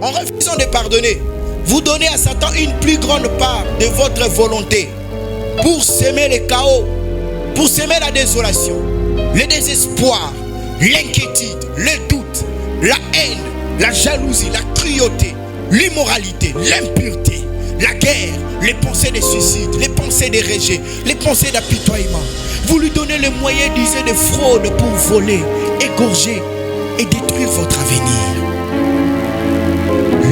En refusant de pardonner, vous donnez à Satan une plus grande part de votre volonté pour semer le chaos, pour semer la désolation, le désespoir, l'inquiétude, le doute, la haine, la jalousie, la cruauté, l'immoralité, l'impureté, la guerre, les pensées de suicide, les pensées de rejet, les pensées d'apitoiement. Vous lui donnez les moyens d'user de fraude pour voler, égorger et détruire votre avenir.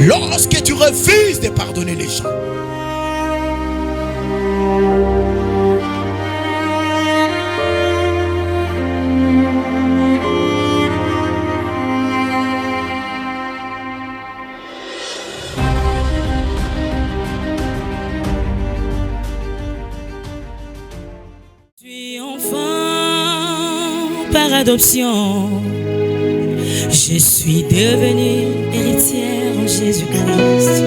Lorsque tu refuses de pardonner les gens, je suis enfant par adoption. Je suis devenue héritière en Jésus-Christ.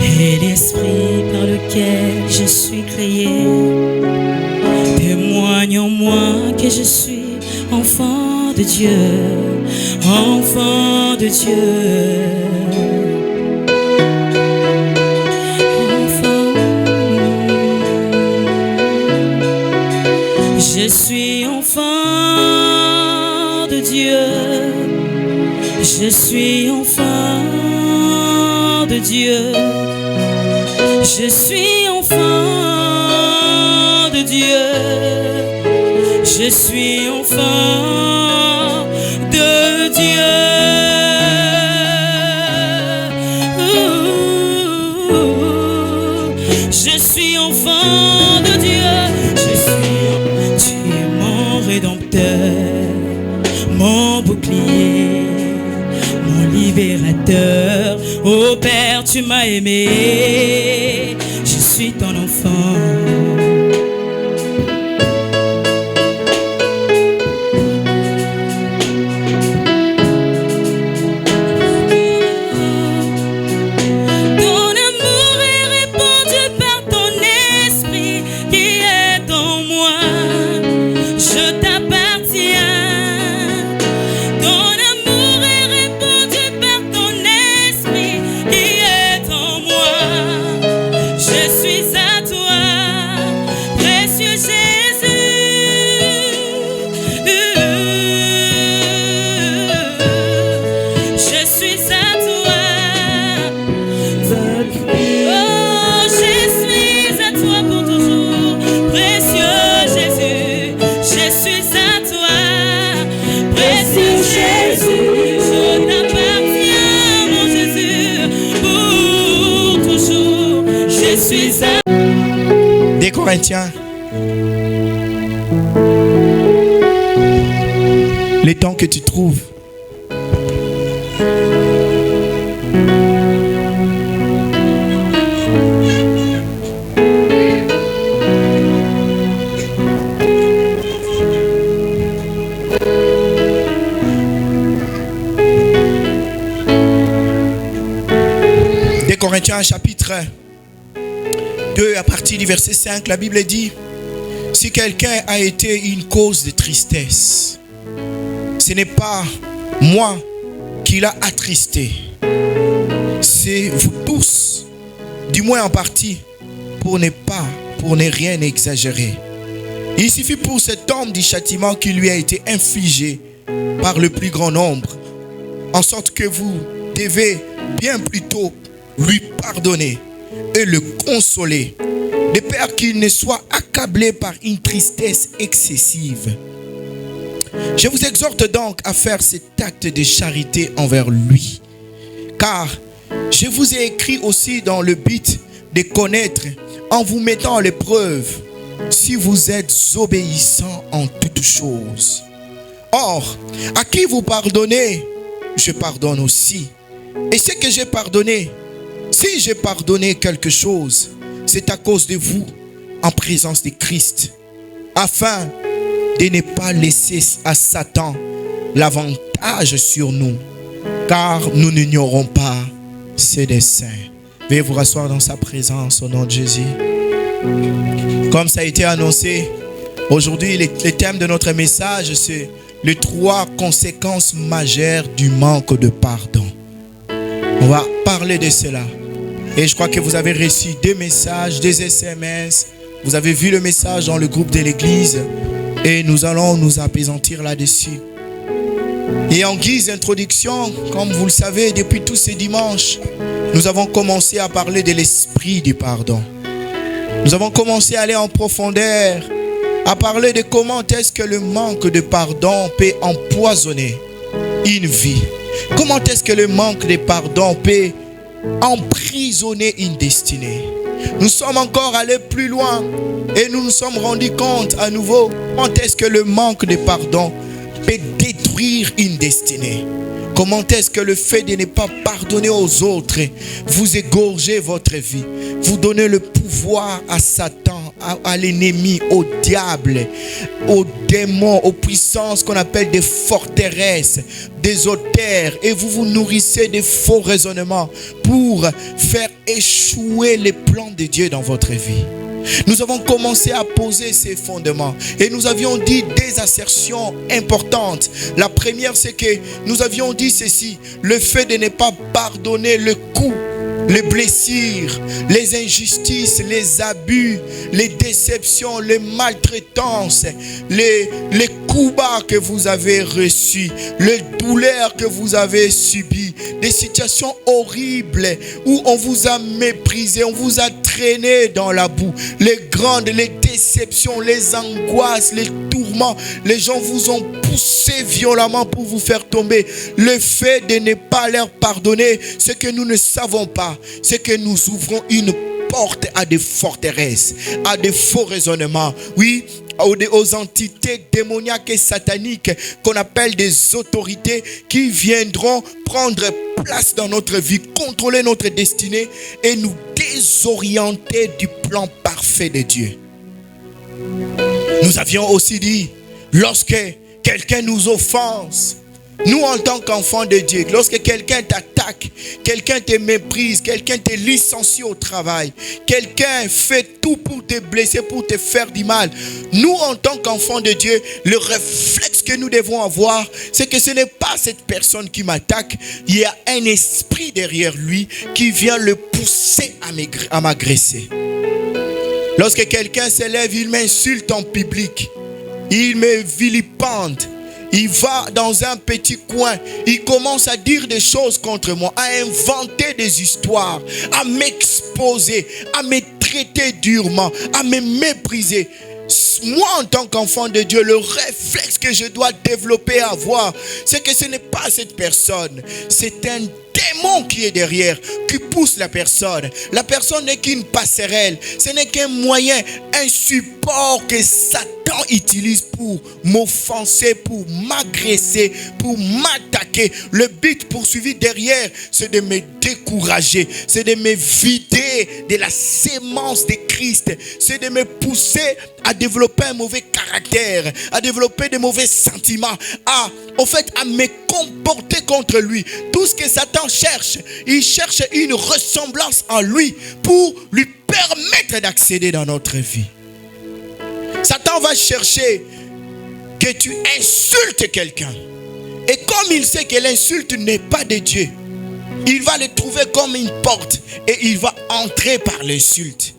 Et l'esprit par lequel je suis créé témoigne en moi que je suis enfant de Dieu, enfant de Dieu. Je suis enfant de Dieu. Je suis enfant de Dieu. Je suis enfant de Dieu. Je suis enfant de Dieu. Je suis enfant de Dieu. Tu es mon rédempteur, mon bouclier, mon libérateur. Oh Père, tu m'as aimé, je suis ton enfant. Des Corinthiens, le temps que tu trouves, Des Corinthiens chapitre 2 à partir du verset 5, la Bible dit: si quelqu'un a été une cause de tristesse, ce n'est pas moi qui l'a attristé, c'est vous tous, du moins en partie, pour ne rien exagérer. Il suffit pour cet homme du châtiment qui lui a été infligé par le plus grand nombre, en sorte que vous devez bien plutôt lui pardonner et le consoler, de peur qu'il ne soit accablé par une tristesse excessive. Je vous exhorte donc à faire cet acte de charité envers lui, car je vous ai écrit aussi dans le but de connaître, en vous mettant à l'épreuve, si vous êtes obéissants en toutes choses. Or, à qui vous pardonnez, je pardonne aussi. Et ce que j'ai pardonné, si j'ai pardonné quelque chose, c'est à cause de vous, en présence de Christ, afin de ne pas laisser à Satan l'avantage sur nous, car nous n'ignorons pas ses desseins. Veuillez vous rasseoir dans sa présence au nom de Jésus. Comme ça a été annoncé, aujourd'hui le thème de notre message, c'est les 3 conséquences majeures du manque de pardon. On va parler de cela. Et je crois que vous avez reçu des messages, des SMS. Vous avez vu le message dans le groupe de l'église. Et nous allons nous apaisantir là-dessus. Et en guise d'introduction, comme vous le savez, depuis tous ces dimanches, nous avons commencé à parler de l'esprit du pardon. Nous avons commencé à aller en profondeur, à parler de comment est-ce que le manque de pardon peut empoisonner une vie. Comment est-ce que le manque de pardon peut emprisonner une destinée. Nous sommes encore allés plus loin et nous nous sommes rendus compte à nouveau comment est-ce que le manque de pardon peut détruire une destinée. Comment est-ce que le fait de ne pas pardonner aux autres vous égorgez votre vie, vous donnez le pouvoir à Satan, à l'ennemi, au diable, aux démons, aux puissances qu'on appelle des forteresses, des auteurs, et vous vous nourrissez de faux raisonnements pour faire échouer les plans de Dieu dans votre vie. Nous avons commencé à poser ces fondements et nous avions dit des assertions importantes. La première, c'est que nous avions dit ceci: le fait de ne pas pardonner le coup, les blessures, les injustices, les abus, les déceptions, les maltraitances, les coups bas que vous avez reçus, les douleurs que vous avez subies, des situations horribles où on vous a méprisé, on vous a traîné dans la boue, les grandes, les déceptions, les angoisses, les tourments, les gens vous ont poussé violemment pour vous faire tomber. Le fait de ne pas leur pardonner, ce que nous ne savons pas, c'est que nous ouvrons une porte à des forteresses, à des faux raisonnements, oui, aux entités démoniaques et sataniques qu'on appelle des autorités qui viendront prendre place dans notre vie, contrôler notre destinée et nous désorienter du plan parfait de Dieu. Nous avions aussi dit, lorsque quelqu'un nous offense, nous en tant qu'enfants de Dieu, lorsque quelqu'un t'attaque, quelqu'un te méprise, quelqu'un te licencie au travail, quelqu'un fait tout pour te blesser, pour te faire du mal, nous en tant qu'enfants de Dieu, le réflexe que nous devons avoir, c'est que ce n'est pas cette personne qui m'attaque, il y a un esprit derrière lui qui vient le pousser à m'agresser. Lorsque quelqu'un s'élève, il m'insulte en public, il me vilipende, il va dans un petit coin, il commence à dire des choses contre moi, à inventer des histoires, à m'exposer, à me traiter durement, à me mépriser. Moi, en tant qu'enfant de Dieu, le réflexe que je dois développer, avoir, c'est que ce n'est pas cette personne, c'est un démon qui est derrière, qui pousse la personne. La personne n'est qu'une passerelle, ce n'est qu'un moyen, un support que Satan utilise pour m'offenser, pour m'agresser, pour m'attaquer. Le but poursuivi derrière, c'est de me décourager, c'est de me vider de la sémence de Christ, c'est de me pousser à développer un mauvais caractère, à développer de mauvais sentiments, à me comporter contre lui. Tout ce que Satan cherche, il cherche une ressemblance en lui pour lui permettre d'accéder dans notre vie. Satan va chercher que tu insultes quelqu'un. Et comme il sait que l'insulte n'est pas de Dieu, il va le trouver comme une porte et il va entrer par l'insulte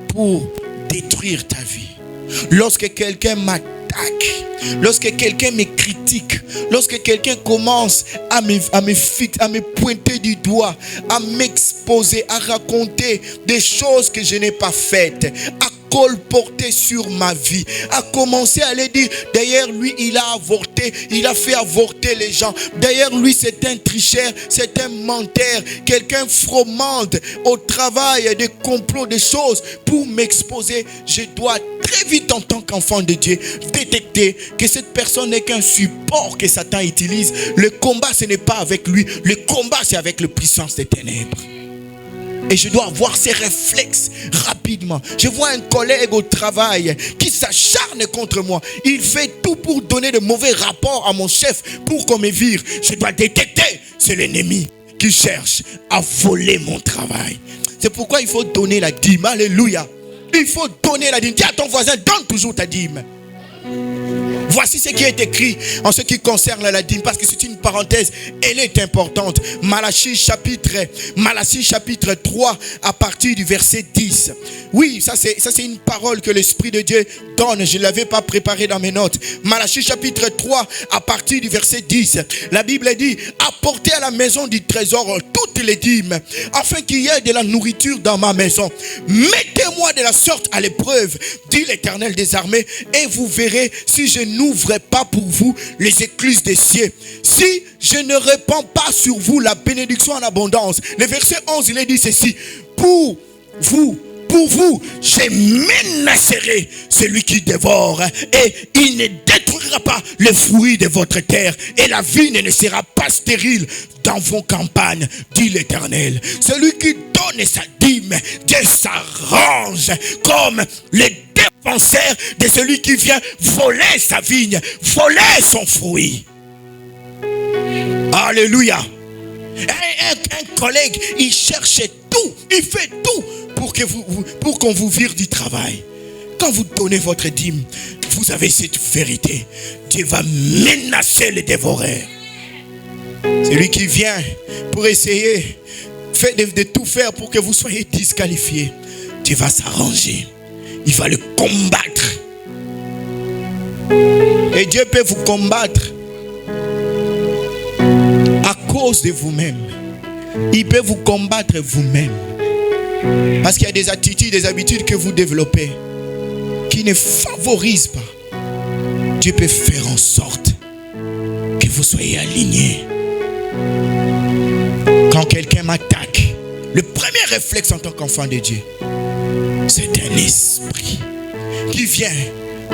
pour détruire ta vie. Lorsque quelqu'un m'attaque, lorsque quelqu'un me critique, lorsque quelqu'un commence à me pointer du doigt, à m'exposer, à raconter des choses que je n'ai pas faites, à colporter sur ma vie, à commencer à aller dire, d'ailleurs lui il a avorté, il a fait avorter les gens, d'ailleurs lui c'est un tricheur, c'est un menteur, quelqu'un fromente au travail des complots, des choses pour m'exposer. Je dois très vite en tant qu'enfant de Dieu détecter que cette personne n'est qu'un support que Satan utilise. Le combat ce n'est pas avec lui, le combat c'est avec la puissance des ténèbres. Et je dois avoir ces réflexes rapidement. Je vois un collègue au travail qui s'acharne contre moi. Il fait tout pour donner de mauvais rapports à mon chef pour qu'on me vire. Je dois détecter, c'est l'ennemi qui cherche à voler mon travail. C'est pourquoi il faut donner la dîme. Alléluia. Il faut donner la dîme. Dis à ton voisin, donne toujours ta dîme. Voici ce qui est écrit en ce qui concerne la dîme, parce que c'est une parenthèse, elle est importante. Malachie chapitre 3 à partir du verset 10. Oui, ça c'est une parole que l'Esprit de Dieu donne. Je ne l'avais pas préparée dans mes notes. Malachie chapitre 3 à partir du verset 10. La Bible dit: apportez à la maison du trésor toutes les dîmes, afin qu'il y ait de la nourriture dans ma maison. Mettez-moi de la sorte à l'épreuve, dit l'Éternel des armées, et vous verrez si je n'ouvre pas pour vous les écluses des cieux, si je ne répands pas sur vous la bénédiction en abondance. Le verset 11, il est dit ceci: pour vous, je menacerai celui qui dévore, et il ne détruira pas le fruit de votre terre, et la vigne ne sera pas stérile dans vos campagnes, dit l'Éternel. Celui qui donne sa dîme, Dieu s'arrange comme les défenseurs de celui qui vient voler sa vigne, voler son fruit. Alléluia. Un collègue, il cherche tout, il fait tout pour qu'on vous vire du travail. Quand vous donnez votre dîme, vous avez cette vérité. Dieu va menacer le dévoreur. Celui qui vient pour essayer de tout faire pour que vous soyez disqualifiés, Dieu va s'arranger. Il va le combattre. Et Dieu peut vous combattre à cause de vous-même. Il peut vous combattre vous-même. Parce qu'il y a des attitudes, des habitudes que vous développez qui ne favorisent pas. Dieu peut faire en sorte que vous soyez alignés. Quand quelqu'un m'attaque, le premier réflexe en tant qu'enfant de Dieu, c'est un esprit qui vient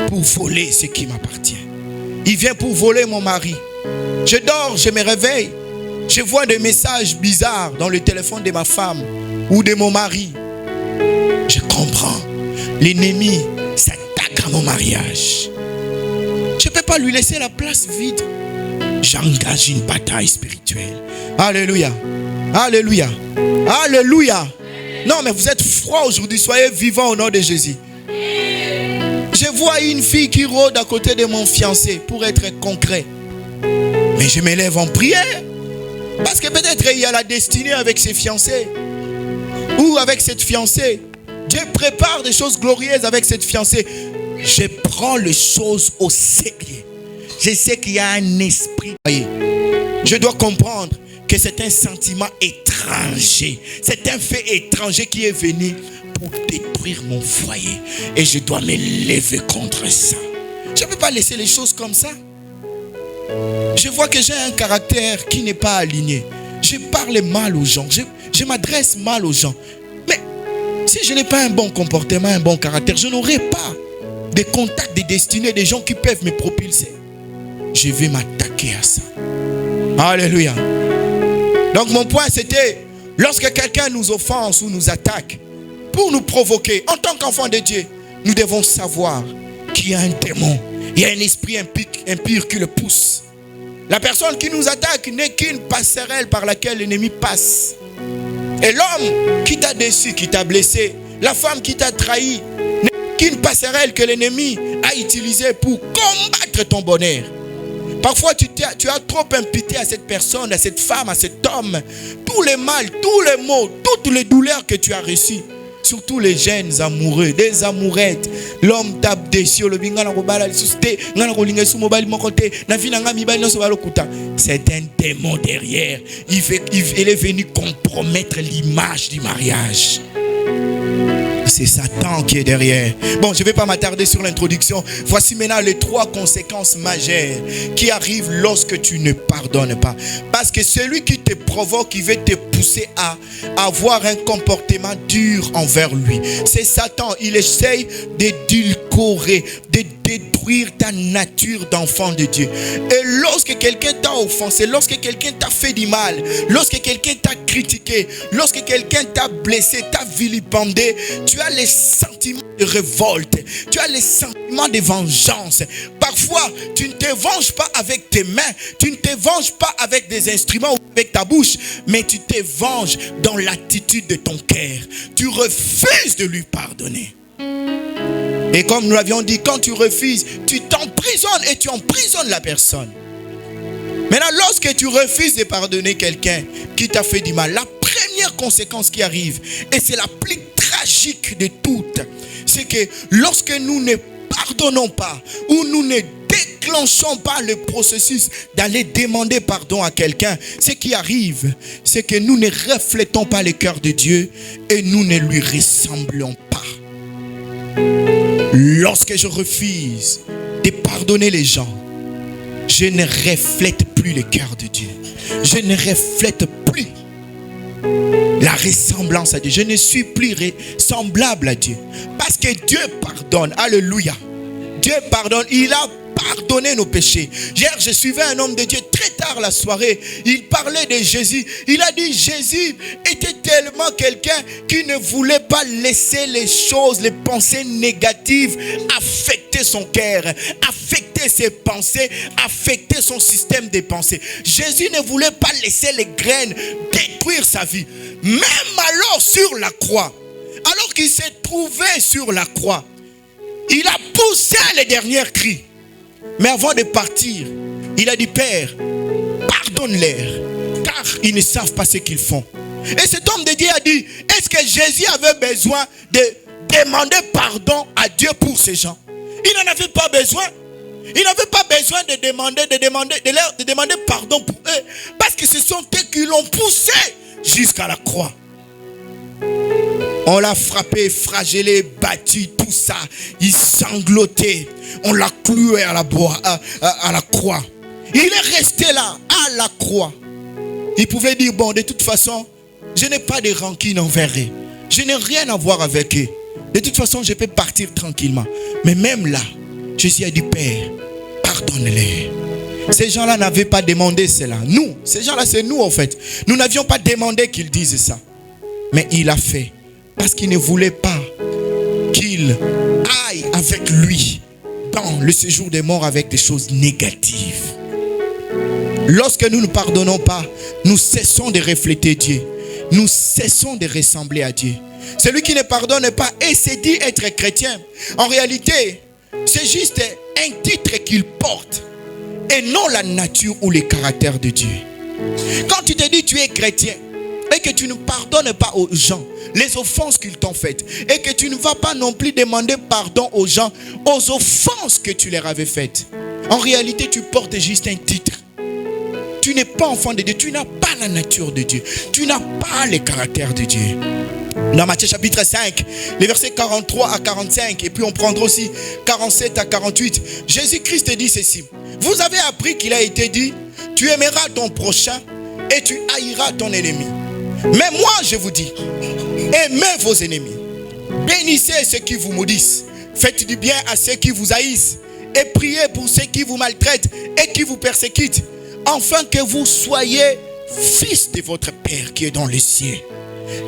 pour voler ce qui m'appartient. Il vient pour voler mon mari. Je dors, je me réveille, je vois des messages bizarres dans le téléphone de ma femme ou de mon mari. Je comprends. L'ennemi s'attaque à mon mariage. Je ne peux pas lui laisser la place vide. J'engage une bataille spirituelle. Alléluia. Alléluia. Alléluia. Non, mais vous êtes froid aujourd'hui. Soyez vivants au nom de Jésus. Je vois une fille qui rôde à côté de mon fiancé, pour être concret. Mais je me lève en prière. Parce que peut-être il y a la destinée avec ses fiancés. Ou avec cette fiancée. Dieu prépare des choses glorieuses avec cette fiancée. Je prends les choses au sérieux. Je sais qu'il y a un esprit. Je dois comprendre que c'est un sentiment étranger. C'est un fait étranger qui est venu pour détruire mon foyer. Et je dois me lever contre ça. Je ne peux pas laisser les choses comme ça. Je vois que j'ai un caractère qui n'est pas aligné. Je parle mal aux gens. Je m'adresse mal aux gens. Mais si je n'ai pas un bon comportement, un bon caractère, je n'aurai pas des contacts, des destinées, des gens qui peuvent me propulser. Je vais m'attaquer à ça. Alléluia. Donc mon point c'était, lorsque quelqu'un nous offense ou nous attaque, pour nous provoquer, en tant qu'enfant de Dieu, nous devons savoir qu'il y a un démon, il y a un esprit impur qui le pousse. La personne qui nous attaque n'est qu'une passerelle par laquelle l'ennemi passe. Et l'homme qui t'a déçu, qui t'a blessé, la femme qui t'a trahi, n'est qu'une passerelle que l'ennemi a utilisée pour combattre ton bonheur. Parfois tu as trop imputé à cette personne, à cette femme, à cet homme, tous les mal, tous les maux, toutes les douleurs que tu as reçues. Surtout les jeunes amoureux, des amourettes. L'homme tape déçu, c'est un démon derrière. Il est venu compromettre l'image du mariage. C'est Satan qui est derrière. Bon, je ne vais pas m'attarder sur l'introduction. Voici maintenant les 3 conséquences majeures qui arrivent lorsque tu ne pardonnes pas. Parce que celui qui te provoque, il veut te pousser à avoir un comportement dur envers lui. C'est Satan. Il essaye d'édulcorer, de détruire ta nature d'enfant de Dieu. Et lorsque quelqu'un t'a offensé, lorsque quelqu'un t'a fait du mal, lorsque quelqu'un t'a critiqué, lorsque quelqu'un t'a blessé, t'a vilipendé, tu as les sentiments de révolte, tu as les sentiments de vengeance. Parfois, tu ne te venges pas avec tes mains, tu ne te venges pas avec des instruments ou avec ta bouche, mais tu te venges dans l'attitude de ton cœur. Tu refuses de lui pardonner. Et comme nous l'avions dit, quand tu refuses, tu t'emprisonnes et tu emprisonnes la personne. Maintenant, lorsque tu refuses de pardonner quelqu'un qui t'a fait du mal, la première conséquence qui arrive, et c'est la plus tragique de toutes, c'est que lorsque nous ne pardonnons pas ou nous ne déclenchons pas le processus d'aller demander pardon à quelqu'un, ce qui arrive, c'est que nous ne reflétons pas le cœur de Dieu et nous ne lui ressemblons pas. Lorsque je refuse de pardonner les gens, je ne reflète plus le cœur de Dieu. Je ne reflète plus la ressemblance à Dieu. Je ne suis plus semblable à Dieu. Parce que Dieu pardonne. Alléluia. Dieu pardonne. Il a pardonné nos péchés. Hier, je suivais un homme de Dieu très tard la soirée. Il parlait de Jésus. Il a dit Jésus était tellement quelqu'un qui ne voulait pas laisser les choses, les pensées négatives affecter son cœur, affecter ses pensées, affecter son système de pensée. Jésus ne voulait pas laisser les graines détruire sa vie. Même alors sur la croix, alors qu'il s'est trouvé sur la croix, il a poussé les derniers cris. Mais avant de partir, il a dit Père, pardonne-leur, car ils ne savent pas ce qu'ils font. Et cet homme de Dieu a dit, est-ce que Jésus avait besoin de demander pardon à Dieu pour ces gens? Il n'en avait pas besoin. Il n'avait pas besoin de demander pardon pour eux. Parce que ce sont eux qui l'ont poussé jusqu'à la croix. On l'a frappé, flagellé, battu, tout ça. Il sanglotait. On l'a cloué à la croix. Il est resté là, à la croix. Il pouvait dire, bon, de toute façon, je n'ai pas de rancune envers eux. Je n'ai rien à voir avec eux. De toute façon, je peux partir tranquillement. Mais même là, Jésus a dit, Père, pardonne-les. Ces gens-là n'avaient pas demandé cela. Nous, ces gens-là, c'est nous en fait. Nous n'avions pas demandé qu'ils disent ça. Mais il a fait. Parce qu'il ne voulait pas qu'il aille avec lui dans le séjour des morts avec des choses négatives. Lorsque nous ne pardonnons pas, nous cessons de refléter Dieu. Nous cessons de ressembler à Dieu. Celui qui ne pardonne pas et se dit être chrétien, en réalité, c'est juste un titre qu'il porte et non la nature ou le caractère de Dieu. Quand tu te dis tu es chrétien et que tu ne pardonnes pas aux gens les offenses qu'ils t'ont faites et que tu ne vas pas non plus demander pardon aux gens aux offenses que tu leur avais faites, en réalité tu portes juste un titre. Tu n'es pas enfant de Dieu, tu n'as pas la nature de Dieu, tu n'as pas le caractère de Dieu. Dans Matthieu chapitre 5, les versets 43 à 45, et puis on prendra aussi 47 à 48, Jésus-Christ dit ceci. Vous avez appris qu'il a été dit, tu aimeras ton prochain et tu haïras ton ennemi. Mais moi je vous dis, aimez vos ennemis, bénissez ceux qui vous maudissent, faites du bien à ceux qui vous haïssent et priez pour ceux qui vous maltraitent et qui vous persécutent, afin que vous soyez fils de votre Père qui est dans les cieux.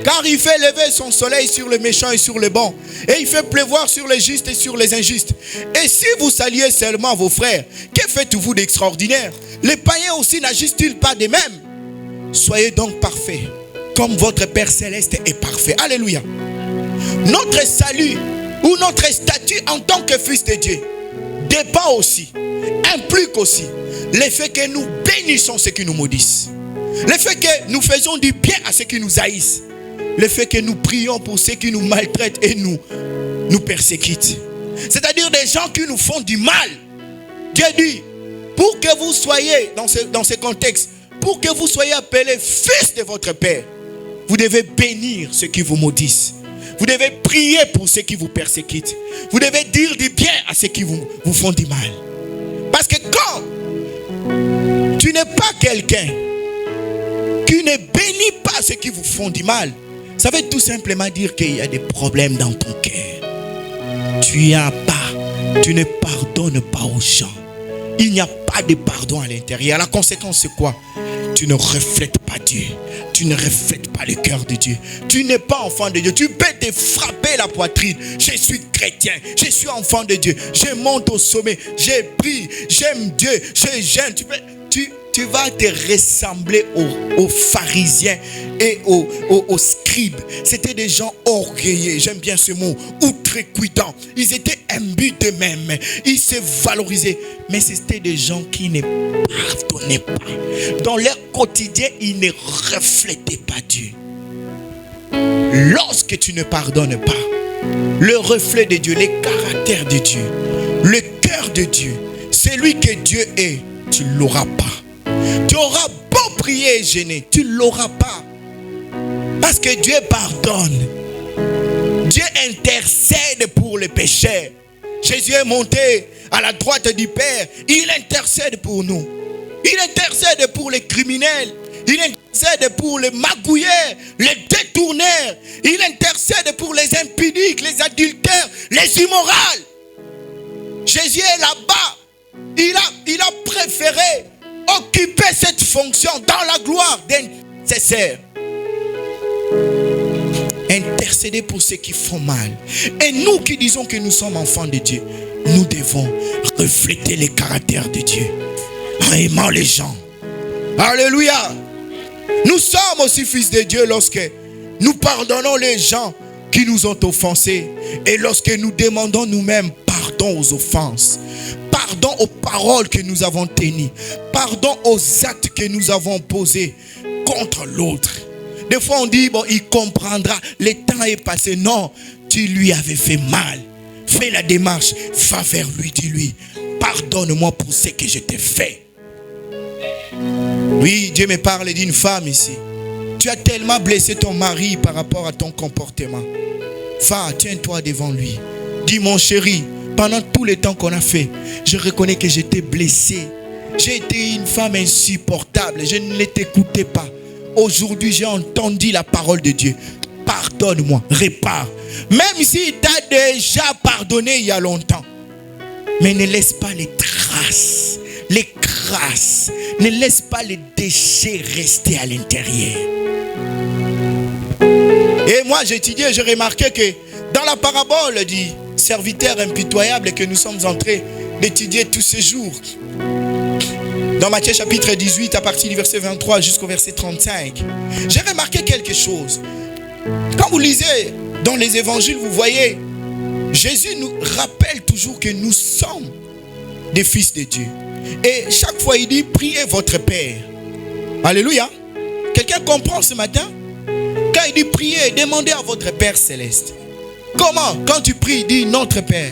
Car il fait lever son soleil sur les méchants et sur les bons, et il fait pleuvoir sur les justes et sur les injustes. Et si vous saluez seulement vos frères, que faites-vous d'extraordinaire? Les païens aussi n'agissent-ils pas de même? Soyez donc parfaits, comme votre Père céleste est parfait. Alléluia. Notre salut ou notre statut en tant que fils de Dieu dépend aussi, implique aussi le fait que nous bénissons ceux qui nous maudissent, le fait que nous faisons du bien à ceux qui nous haïssent, le fait que nous prions pour ceux qui nous maltraitent et nous persécutent. C'est-à-dire des gens qui nous font du mal. Dieu dit, pour que vous soyez, dans ce contexte, pour que vous soyez appelés fils de votre Père, vous devez bénir ceux qui vous maudissent. Vous devez prier pour ceux qui vous persécutent. Vous devez dire du bien à ceux qui vous font du mal. Parce que quand tu n'es pas quelqu'un qui ne bénit pas ceux qui vous font du mal, ça veut tout simplement dire qu'il y a des problèmes dans ton cœur. Tu ne pardonnes pas aux gens. Il n'y a pas de pardon à l'intérieur. La conséquence c'est quoi? Tu ne reflètes pas Dieu. Tu ne reflètes pas le cœur de Dieu. Tu n'es pas enfant de Dieu. Tu peux te frapper la poitrine. Je suis chrétien. Je suis enfant de Dieu. Je monte au sommet. Je prie. J'aime Dieu. Je gêne. tu vas te ressembler aux pharisiens et aux scribes. C'était des gens orgueilleux, j'aime bien ce mot, outrecuidants. Ils étaient imbus d'eux-mêmes, ils se valorisaient. Mais c'était des gens qui ne pardonnaient pas. Dans leur quotidien, ils ne reflétaient pas Dieu. Lorsque tu ne pardonnes pas, le reflet de Dieu, les caractères de Dieu, le cœur de Dieu, celui que Dieu est, tu ne l'auras pas. Tu auras beau prier et gêner, tu ne l'auras pas. Parce que Dieu pardonne. Dieu intercède pour les pécheurs. Jésus est monté à la droite du Père. Il intercède pour nous. Il intercède pour les criminels. Il intercède pour les magouilleurs, les détourneurs. Il intercède pour les impudiques, les adultères, les immorales. Jésus est là-bas. Il a préféré occuper cette fonction dans la gloire d'intercesseur. Intercéder pour ceux qui font mal. Et nous qui disons que nous sommes enfants de Dieu, nous devons refléter les caractères de Dieu en aimant les gens. Alléluia. Nous sommes aussi fils de Dieu lorsque nous pardonnons les gens qui nous ont offensés et lorsque nous demandons nous-mêmes pardon aux offenses, pardon aux paroles que nous avons tenues, pardon aux actes que nous avons posés contre l'autre. Des fois on dit, bon, il comprendra, le temps est passé. Non, tu lui avais fait mal. Fais la démarche, va vers lui, dis-lui, pardonne-moi pour ce que je t'ai fait. Oui, Dieu me parle d'une femme ici. Tu as tellement blessé ton mari par rapport à ton comportement. Va, tiens-toi devant lui. Dis, mon chéri, pendant tout le temps qu'on a fait, je reconnais que j'étais blessé. J'ai été une femme insupportable. Je ne t'écoutais pas. Aujourd'hui, j'ai entendu la parole de Dieu. Pardonne-moi, répare. Même s'il t'a déjà pardonné il y a longtemps. Mais ne laisse pas les traces, les crasses. Ne laisse pas les déchets rester à l'intérieur. Et moi, j'étudiais, j'ai remarqué que dans la parabole du serviteur impitoyable que nous sommes en train d'étudier tous ces jours, dans Matthieu chapitre 18, à partir du verset 23 jusqu'au verset 35, j'ai remarqué quelque chose. Quand vous lisez dans les évangiles, vous voyez, Jésus nous rappelle toujours que nous sommes des fils de Dieu. Et chaque fois, il dit, priez votre Père. Alléluia. Quelqu'un comprend ce matin? Quand il dit priez, demandez à votre Père céleste. Comment? Quand tu pries, dis notre Père.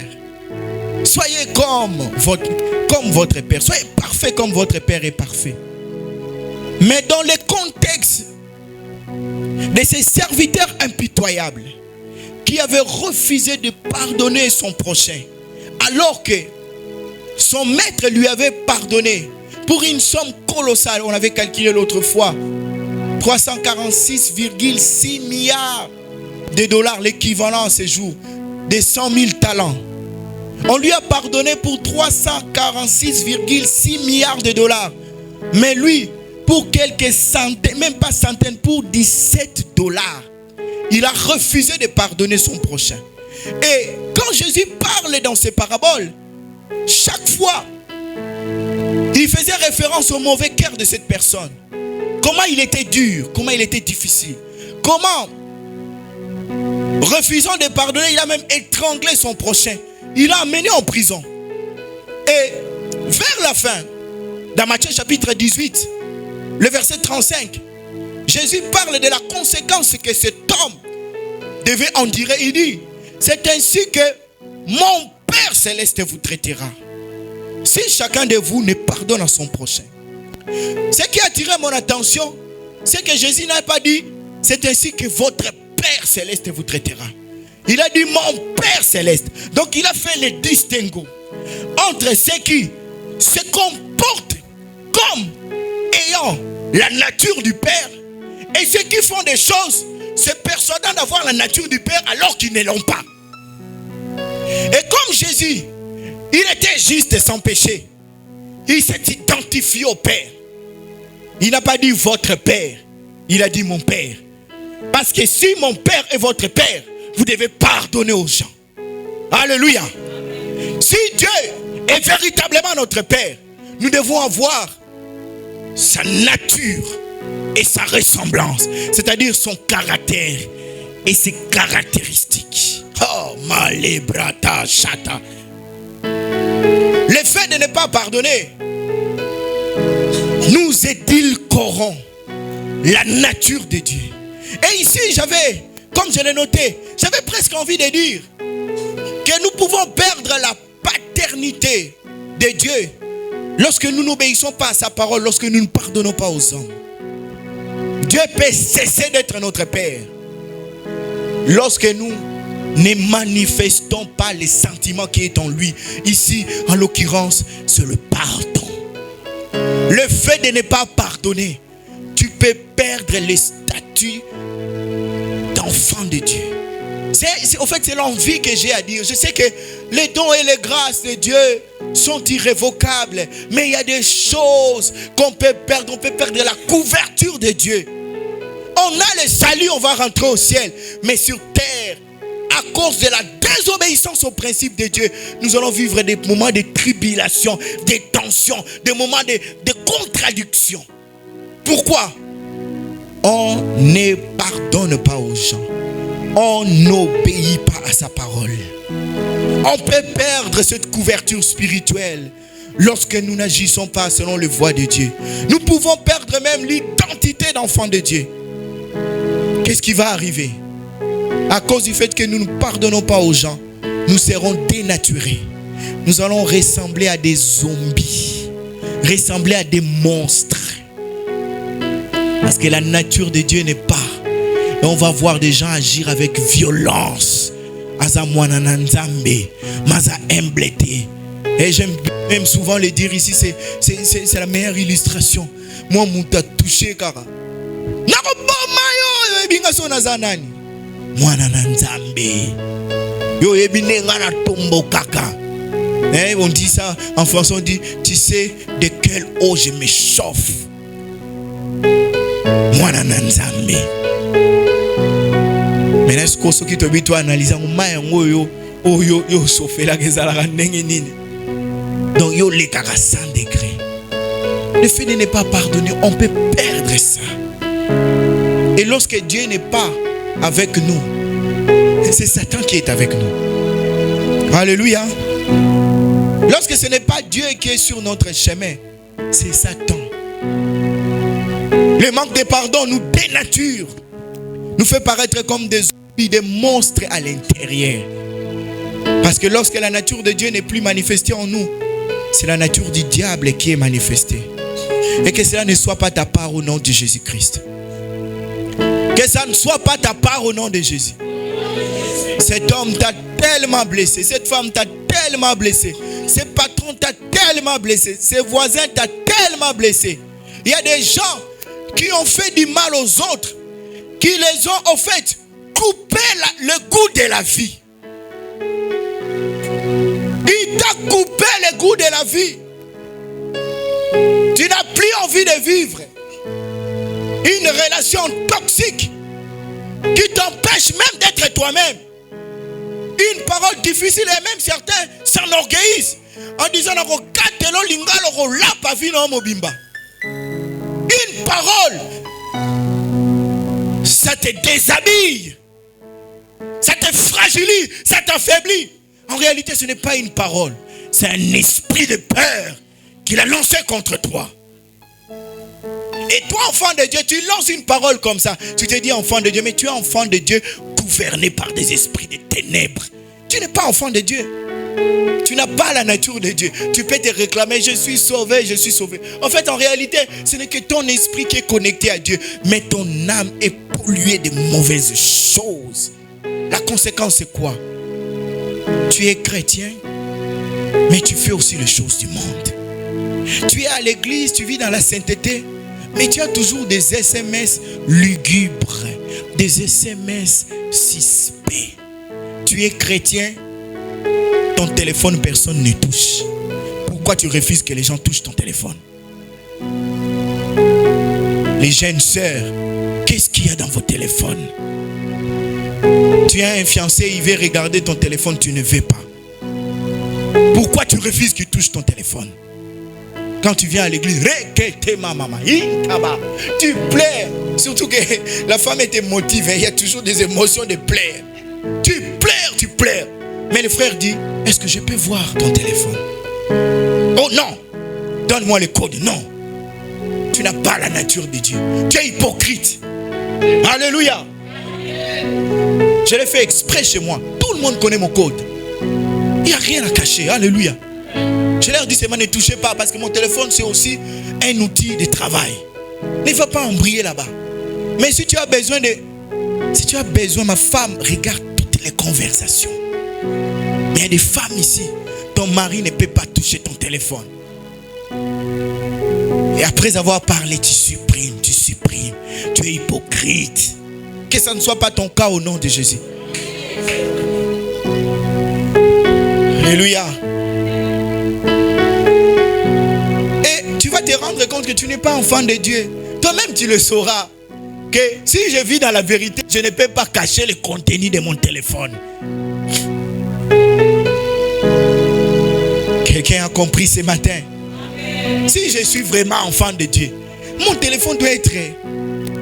Soyez comme votre Père. Soyez parfait comme votre Père est parfait. Mais dans le contexte de ces serviteurs impitoyables qui avaient refusé de pardonner son prochain, alors que son maître lui avait pardonné pour une somme colossale, on avait calculé l'autre fois, 346,6 milliards de dollars, l'équivalent à ce jour de 100 000 talents. On lui a pardonné pour 346,6 milliards de dollars. Mais lui, pour quelques centaines, même pas centaines, pour 17 dollars, il a refusé de pardonner son prochain. Et quand Jésus parle dans ses paraboles, chaque fois, il faisait référence au mauvais cœur de cette personne. Comment il était dur, comment il était difficile. Comment, refusant de pardonner, il a même étranglé son prochain. Il l'a amené en prison. Et vers la fin, dans Matthieu chapitre 18, le verset 35, Jésus parle de la conséquence que cet homme devait endurer. Il dit, c'est ainsi que mon Père céleste vous traitera. Si chacun de vous ne pardonne à son prochain. Ce qui a attiré mon attention, c'est que Jésus n'a pas dit, c'est ainsi que votre Père céleste vous traitera. Il a dit mon Père céleste. Donc il a fait le distinguo entre ceux qui se comportent comme ayant la nature du Père et ceux qui font des choses se persuadant d'avoir la nature du Père alors qu'ils ne l'ont pas. Et comme Jésus, il était juste et sans péché, il s'est identifié au Père. Il n'a pas dit votre Père, il a dit mon Père. Parce que si mon Père est votre Père, vous devez pardonner aux gens. Alléluia. Si Dieu est véritablement notre Père, nous devons avoir sa nature et sa ressemblance, c'est-à-dire son caractère et ses caractéristiques. Oh, malebrata chata. Le fait de ne pas pardonner nous édulcorons la nature de Dieu. Et ici, j'avais, comme je l'ai noté, j'avais presque envie de dire que nous pouvons perdre la paternité de Dieu lorsque nous n'obéissons pas à sa parole, lorsque nous ne pardonnons pas aux hommes. Dieu peut cesser d'être notre Père lorsque nous ne manifestons pas les sentiments qui est en lui. Ici, en l'occurrence, c'est le pardon. Le fait de ne pas pardonner, tu peux perdre le statut d'enfant de Dieu. En fait, c'est l'envie que j'ai à dire. Je sais que les dons et les grâces de Dieu sont irrévocables, mais il y a des choses qu'on peut perdre. On peut perdre la couverture de Dieu. On a le salut, on va rentrer au ciel, mais sur terre, à cause de la désobéissance au principe de Dieu, nous allons vivre des moments de tribulation, des tensions, des moments de contradiction. Pourquoi? On ne pardonne pas aux gens. On n'obéit pas à sa parole. On peut perdre cette couverture spirituelle lorsque nous n'agissons pas selon les voies de Dieu. Nous pouvons perdre même l'identité d'enfant de Dieu. Qu'est-ce qui va arriver? À cause du fait que nous ne pardonnons pas aux gens, nous serons dénaturés. Nous allons ressembler à des zombies, ressembler à des monstres. Parce que la nature de Dieu n'est pas. Et on va voir des gens agir avec violence. Et j'aime même souvent le dire ici, c'est la meilleure illustration. Moi, je suis touché. On dit ça en français, on dit, tu sais de quelle eau je me chauffe. Mais est-ce que ce qui te dit toi analyser donc yo les 100 degrés. Le fait de ne pas pardonner, on peut perdre ça. Et lorsque Dieu n'est pas avec nous, c'est Satan qui est avec nous. Alléluia. Lorsque ce n'est pas Dieu qui est sur notre chemin, c'est Satan. Le manque de pardon nous dénature, nous fait paraître comme des zombies, des monstres à l'intérieur. Parce que lorsque la nature de Dieu n'est plus manifestée en nous, c'est la nature du diable qui est manifestée. Et que cela ne soit pas ta part au nom de Jésus-Christ. Que ça ne soit pas ta part au nom de Jésus. Cet homme t'a tellement blessé. Cette femme t'a tellement blessé. Ce patron t'a tellement blessé. Ses voisins t'a tellement blessé. Il y a des gens qui ont fait du mal aux autres, qui les ont en fait coupé le goût de la vie. Il t'a coupé le goût de la vie. Tu n'as plus envie de vivre une relation toxique qui t'empêche même d'être toi-même. Une parole difficile, et même certains s'enorgueillissent en disant une parole, ça te déshabille, ça te fragilise, ça t'affaiblit. En réalité, ce n'est pas une parole, c'est un esprit de peur qu'il a lancé contre toi. Et toi, enfant de Dieu, tu lances une parole comme ça. Tu te dis enfant de Dieu, mais tu es enfant de Dieu gouverné par des esprits de ténèbres. Tu n'es pas enfant de Dieu. Tu n'as pas la nature de Dieu. Tu peux te réclamer, je suis sauvé, je suis sauvé. En fait, en réalité, ce n'est que ton esprit qui est connecté à Dieu, mais ton âme est polluée de mauvaises choses. La conséquence, c'est quoi? Tu es chrétien, mais tu fais aussi les choses du monde. Tu es à l'église, tu vis dans la sainteté, mais tu as toujours des SMS lugubres, des SMS suspects. Tu es chrétien, ton téléphone, personne ne touche. Pourquoi tu refuses que les gens touchent ton téléphone? Les jeunes sœurs, qu'est-ce qu'il y a dans vos téléphones? Tu as un fiancé, il veut regarder ton téléphone, tu ne veux pas. Pourquoi tu refuses qu'il touche ton téléphone? Quand tu viens à l'église, tu pleures. Surtout que la femme était motivée. Il y a toujours des émotions de plaire. Tu pleures. Mais le frère dit, est-ce que je peux voir ton téléphone? Oh non, donne-moi le code. Non, tu n'as pas la nature de Dieu. Tu es hypocrite. Alléluia. Je l'ai fait exprès chez moi. Tout le monde connaît mon code. Il n'y a rien à cacher. Alléluia. Je leur dis seulement ne touchez pas parce que mon téléphone c'est aussi un outil de travail. Ne va pas embrayer là-bas. Mais si tu as besoin, ma femme regarde toutes les conversations. Mais il y a des femmes ici, ton mari ne peut pas toucher ton téléphone. Et après avoir parlé, tu supprimes. Tu es hypocrite. Que ça ne soit pas ton cas au nom de Jésus. Alléluia. Et tu vas te rendre compte que tu n'es pas enfant de Dieu. Toi-même tu le sauras. Que si je vis dans la vérité, je ne peux pas cacher le contenu de mon téléphone. Quelqu'un a compris ce matin? Si je suis vraiment enfant de Dieu, mon téléphone doit être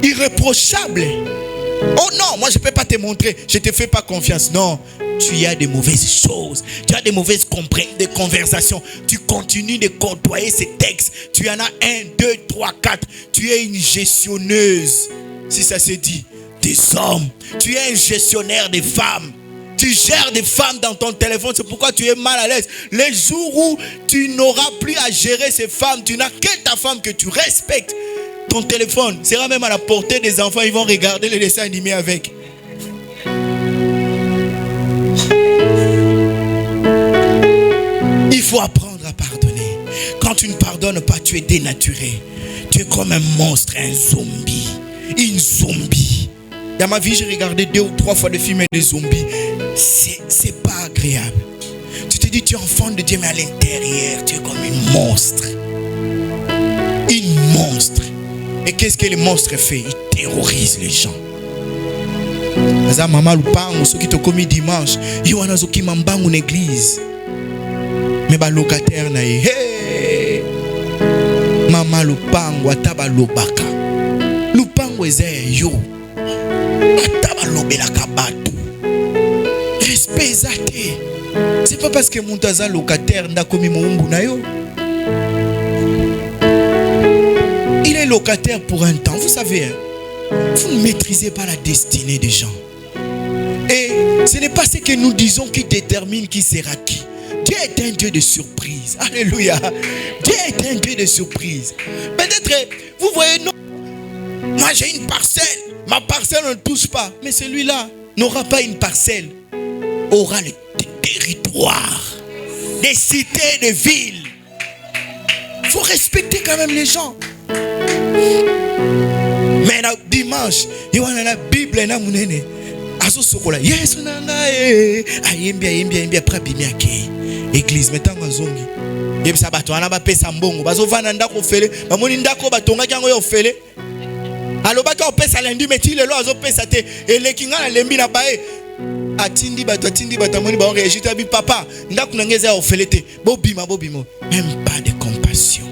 irréprochable. Oh non, moi je ne peux pas te montrer. Je ne te fais pas confiance. Non, tu as de mauvaises choses. Tu as de mauvaises conversations. Tu continues de côtoyer ces textes. Tu en as 1, 2, 3, 4. Tu es une gestionneuse. Si ça se dit, des hommes. Tu es un gestionnaire des femmes. Tu gères des femmes dans ton téléphone. C'est pourquoi tu es mal à l'aise. Les jours où tu n'auras plus à gérer ces femmes, tu n'as que ta femme que tu respectes. Ton téléphone sera même à la portée des enfants. Ils vont regarder les dessins animés avec. Il faut apprendre à pardonner. Quand tu ne pardonnes pas, tu es dénaturé. Tu es comme un monstre, un zombie. Une zombie. Dans ma vie, j'ai regardé 2 ou 3 fois des films et des zombies. C'est pas agréable. Tu te dis, tu es enfant de Dieu, mais à l'intérieur, tu es comme une monstre. Une monstre. Et qu'est-ce que le monstre fait? Il terrorise les gens. Maman Lupango, ceux qui te commis dimanche, ils ont qui m'embangent une église. Mais ba locataire na hey. Maman Lupango, ataba lobaka. Lupango eze yo. Ataba lobelaka batu. Respect zate. C'est pas parce que mon taza locataire n'a commis mon umbu na yo. Il est locataire pour un temps. Vous savez, hein, vous ne maîtrisez pas la destinée des gens. Et ce n'est pas ce que nous disons qui détermine qui sera qui. Dieu est un Dieu de surprise. Alléluia. Dieu est un Dieu de surprise. Peut-être, vous voyez, non. Moi j'ai une parcelle. Ma parcelle ne touche pas. Mais celui-là n'aura pas une parcelle. Aura des territoires, des cités, des villes. Il faut respecter quand même les gens. Mais dimanche, il y a la Bible et la Mounene. Aso sokola. Yes, nana eh. Ayembia prabimi ake. Église metanga zongi. Yebisa bato ana ba pesa mbongo. Bazo vana ndako fele. Bamoni ndako batonga kango yo fele. Alobaka opesa lendi meti lelo azo pesa te. Elekinga na lembi na bae. Atindi bato amoni ba on réagit abi papa. Ndako nangeza o fele te. Bobima. Même pas de compassion.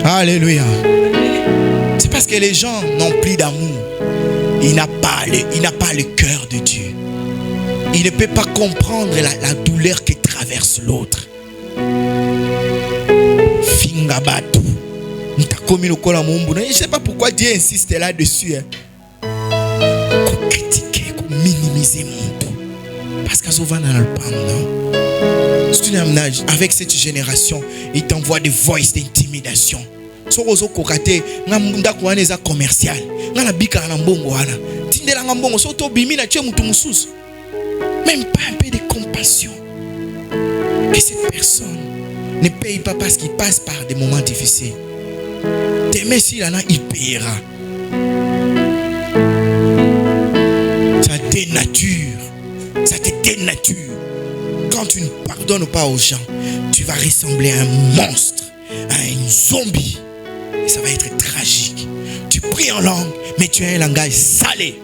Alléluia. C'est parce que les gens n'ont plus d'amour. Il n'a pas le cœur de Dieu. Il ne peut pas comprendre la douleur que traverse l'autre. Fingabatu. Je ne sais pas pourquoi Dieu insiste là-dessus. Qu'on critiquer, qu'on minimiser mon tout. Parce qu'à Zovan a le pan. Avec cette génération, il t'envoie des voices d'intimidation. Sokozo kokate ngamunda kuaneza commercial ngala bika na mbongo wana tindela ngambongo soto bimi na tche mutu mususu. Même pas un peu de compassion. Et cette personne ne paye pas parce qu'il passe par des moments difficiles. Demain s'il en a, il payera. Ça te dénature. Quand tu ne pardonnes pas aux gens, tu vas ressembler à un monstre, à un zombie. Et ça va être tragique. Tu pries en langue, mais tu as un langage salé.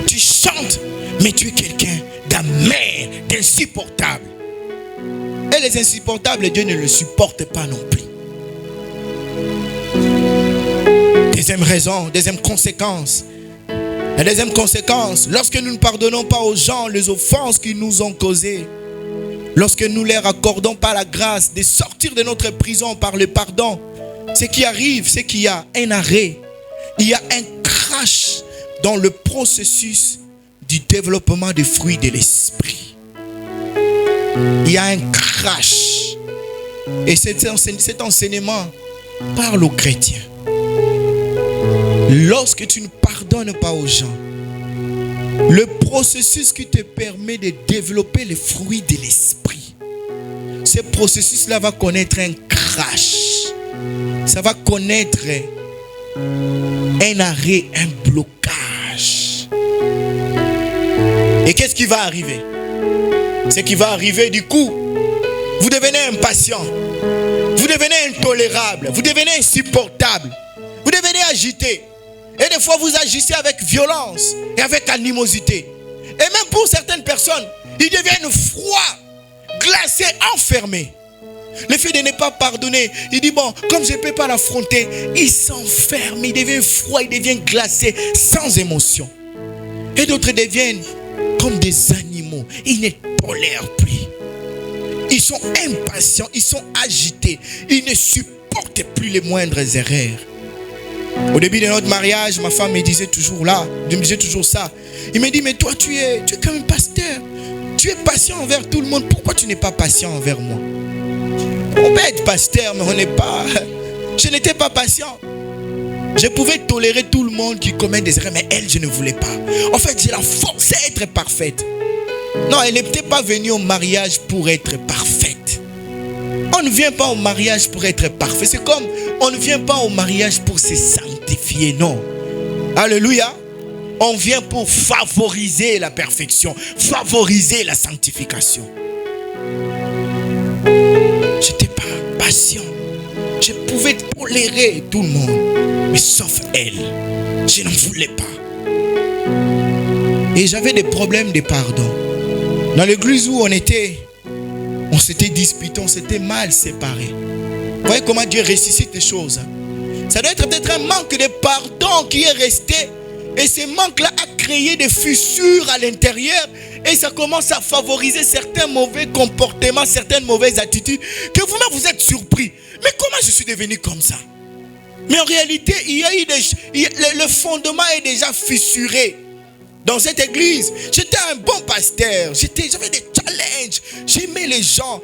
Tu chantes, mais tu es quelqu'un d'amer, d'insupportable. Et les insupportables, Dieu ne le supporte pas non plus. Deuxième raison, deuxième conséquence. La deuxième conséquence, lorsque nous ne pardonnons pas aux gens les offenses qu'ils nous ont causées, lorsque nous ne leur accordons pas la grâce de sortir de notre prison par le pardon, ce qui arrive, c'est qu'il y a un arrêt, il y a un crash dans le processus du développement des fruits de l'esprit. Il y a un crash. Et cet enseignement parle aux chrétiens. Lorsque tu ne pardonnes pas aux gens, le processus qui te permet de développer les fruits de l'esprit, ce processus-là va connaître un crash. Ça va connaître un arrêt, un blocage. Et qu'est-ce qui va arriver? Ce qui va arriver du coup, vous devenez impatient, vous devenez intolérable, vous devenez insupportable, vous devenez agité. Et des fois vous agissez avec violence et avec animosité. Et même pour certaines personnes, ils deviennent froids, glacés, enfermés. Le fait de ne pas pardonner, il dit bon, comme je ne peux pas l'affronter, il s'enferme, il devient froid, il devient glacé, sans émotion. Et d'autres deviennent comme des animaux, ils ne tolèrent plus. Ils sont impatients, ils sont agités, ils ne supportent plus les moindres erreurs. Au début de notre mariage, ma femme me disait toujours ça. Il me dit, mais toi tu es comme un pasteur. Tu es patient envers tout le monde. Pourquoi tu n'es pas patient envers moi? On peut être pasteur, mais je n'étais pas patient. Je pouvais tolérer tout le monde qui commet des erreurs, mais elle, je ne voulais pas. En fait, je la forçais à être parfaite. Non, elle n'était pas venue au mariage pour être parfaite. On ne vient pas au mariage pour être parfait. C'est comme on ne vient pas au mariage pour se sanctifier, non. Alléluia. On vient pour favoriser la perfection, favoriser la sanctification. Je n'étais pas patient. Je pouvais tolérer tout le monde, mais sauf elle. Je n'en voulais pas. Et j'avais des problèmes de pardon. Dans l'église où on s'était disputé, on s'était mal séparés. Vous voyez comment Dieu ressuscite les choses. Ça doit être peut-être un manque de pardon qui est resté. Et ce manque-là a créé des fissures à l'intérieur. Et ça commence à favoriser certains mauvais comportements, certaines mauvaises attitudes. Que vous-même vous êtes surpris. Mais comment je suis devenu comme ça? Mais en réalité, le fondement est déjà fissuré. Dans cette église, j'étais un bon pasteur. J'avais des challenges. J'aimais les gens.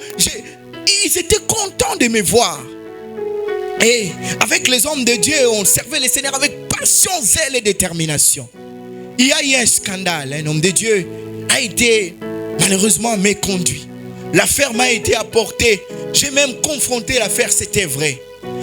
Ils étaient contents de me voir. Et avec les hommes de Dieu, on servait le Seigneur avec passion, zèle et détermination. Il y a eu un scandale. Un homme de Dieu a été malheureusement méconduit. L'affaire m'a été apportée. J'ai même confronté l'affaire, c'était vrai.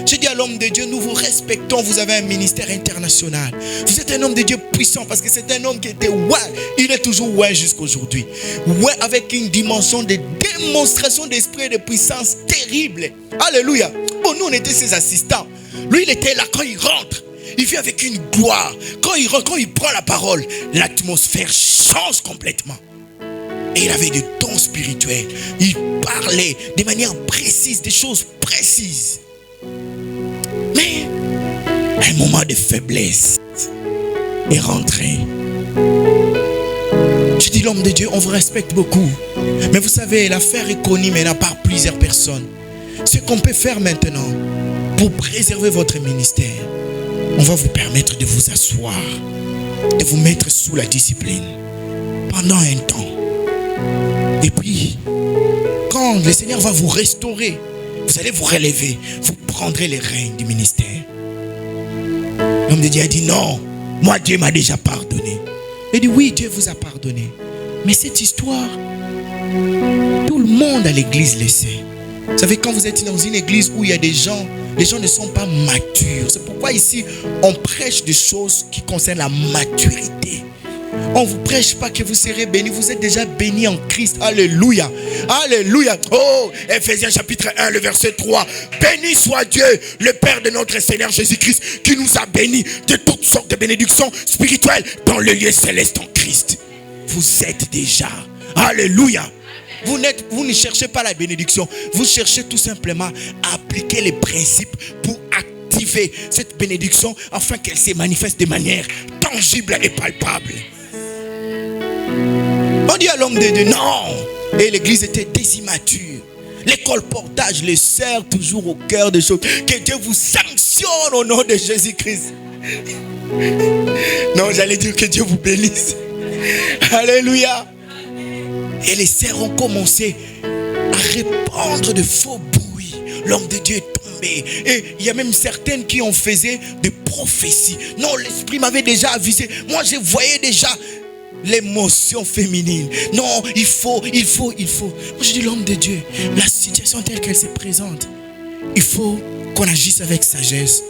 J'ai dit à l'homme de Dieu, nous vous respectons, vous avez un ministère international. Vous êtes un homme de Dieu puissant parce que c'est un homme qui était ouais. Il est toujours ouais jusqu'à aujourd'hui. Ouais, avec une dimension de démonstration d'esprit et de puissance terrible. Alléluia. Bon, nous on était ses assistants. Lui il était là quand il rentre. Il vient avec une gloire. Quand il rentre, quand il prend la parole, l'atmosphère change complètement. Et il avait des dons spirituels. Il parlait de manière précise, des choses précises. Mais un moment de faiblesse est rentré. Je dis l'homme de Dieu, on vous respecte beaucoup. Mais vous savez, l'affaire est connue maintenant par plusieurs personnes. Ce qu'on peut faire maintenant pour préserver votre ministère, on va vous permettre de vous asseoir, de vous mettre sous la discipline pendant un temps. Et puis, quand le Seigneur va vous restaurer, vous allez vous relever, vous prendrez les rênes du ministère. L'homme de Dieu a dit non, moi Dieu m'a déjà pardonné. Il dit oui, Dieu vous a pardonné. Mais cette histoire, tout le monde à l'église le sait. Vous savez, quand vous êtes dans une église où il y a des gens, les gens ne sont pas matures. C'est pourquoi ici, on prêche des choses qui concernent la maturité. On ne vous prêche pas que vous serez bénis. Vous êtes déjà bénis en Christ. Alléluia. Alléluia. Oh, Ephésiens chapitre 1, le verset 3. Béni soit Dieu, le Père de notre Seigneur Jésus-Christ, qui nous a bénis de toutes sortes de bénédictions spirituelles dans le lieu céleste en Christ. Vous êtes déjà. Alléluia. Vous ne cherchez pas la bénédiction. Vous cherchez tout simplement à appliquer les principes pour activer cette bénédiction afin qu'elle se manifeste de manière tangible et palpable. On dit à l'homme de Dieu, non. Et l'église était désimmature. Les colportages les serrent toujours au cœur des choses. Que Dieu vous sanctionne au nom de Jésus-Christ. Non, j'allais dire que Dieu vous bénisse. Alléluia. Et les serres ont commencé à répandre de faux bruits. L'homme de Dieu est tombé. Et il y a même certaines qui en faisaient des prophéties. Non, l'esprit m'avait déjà avisé. Moi, je voyais déjà l'émotion féminine. Non, il faut. Moi, je dis, l'homme de Dieu, la situation telle qu'elle se présente, il faut qu'on agisse avec sagesse.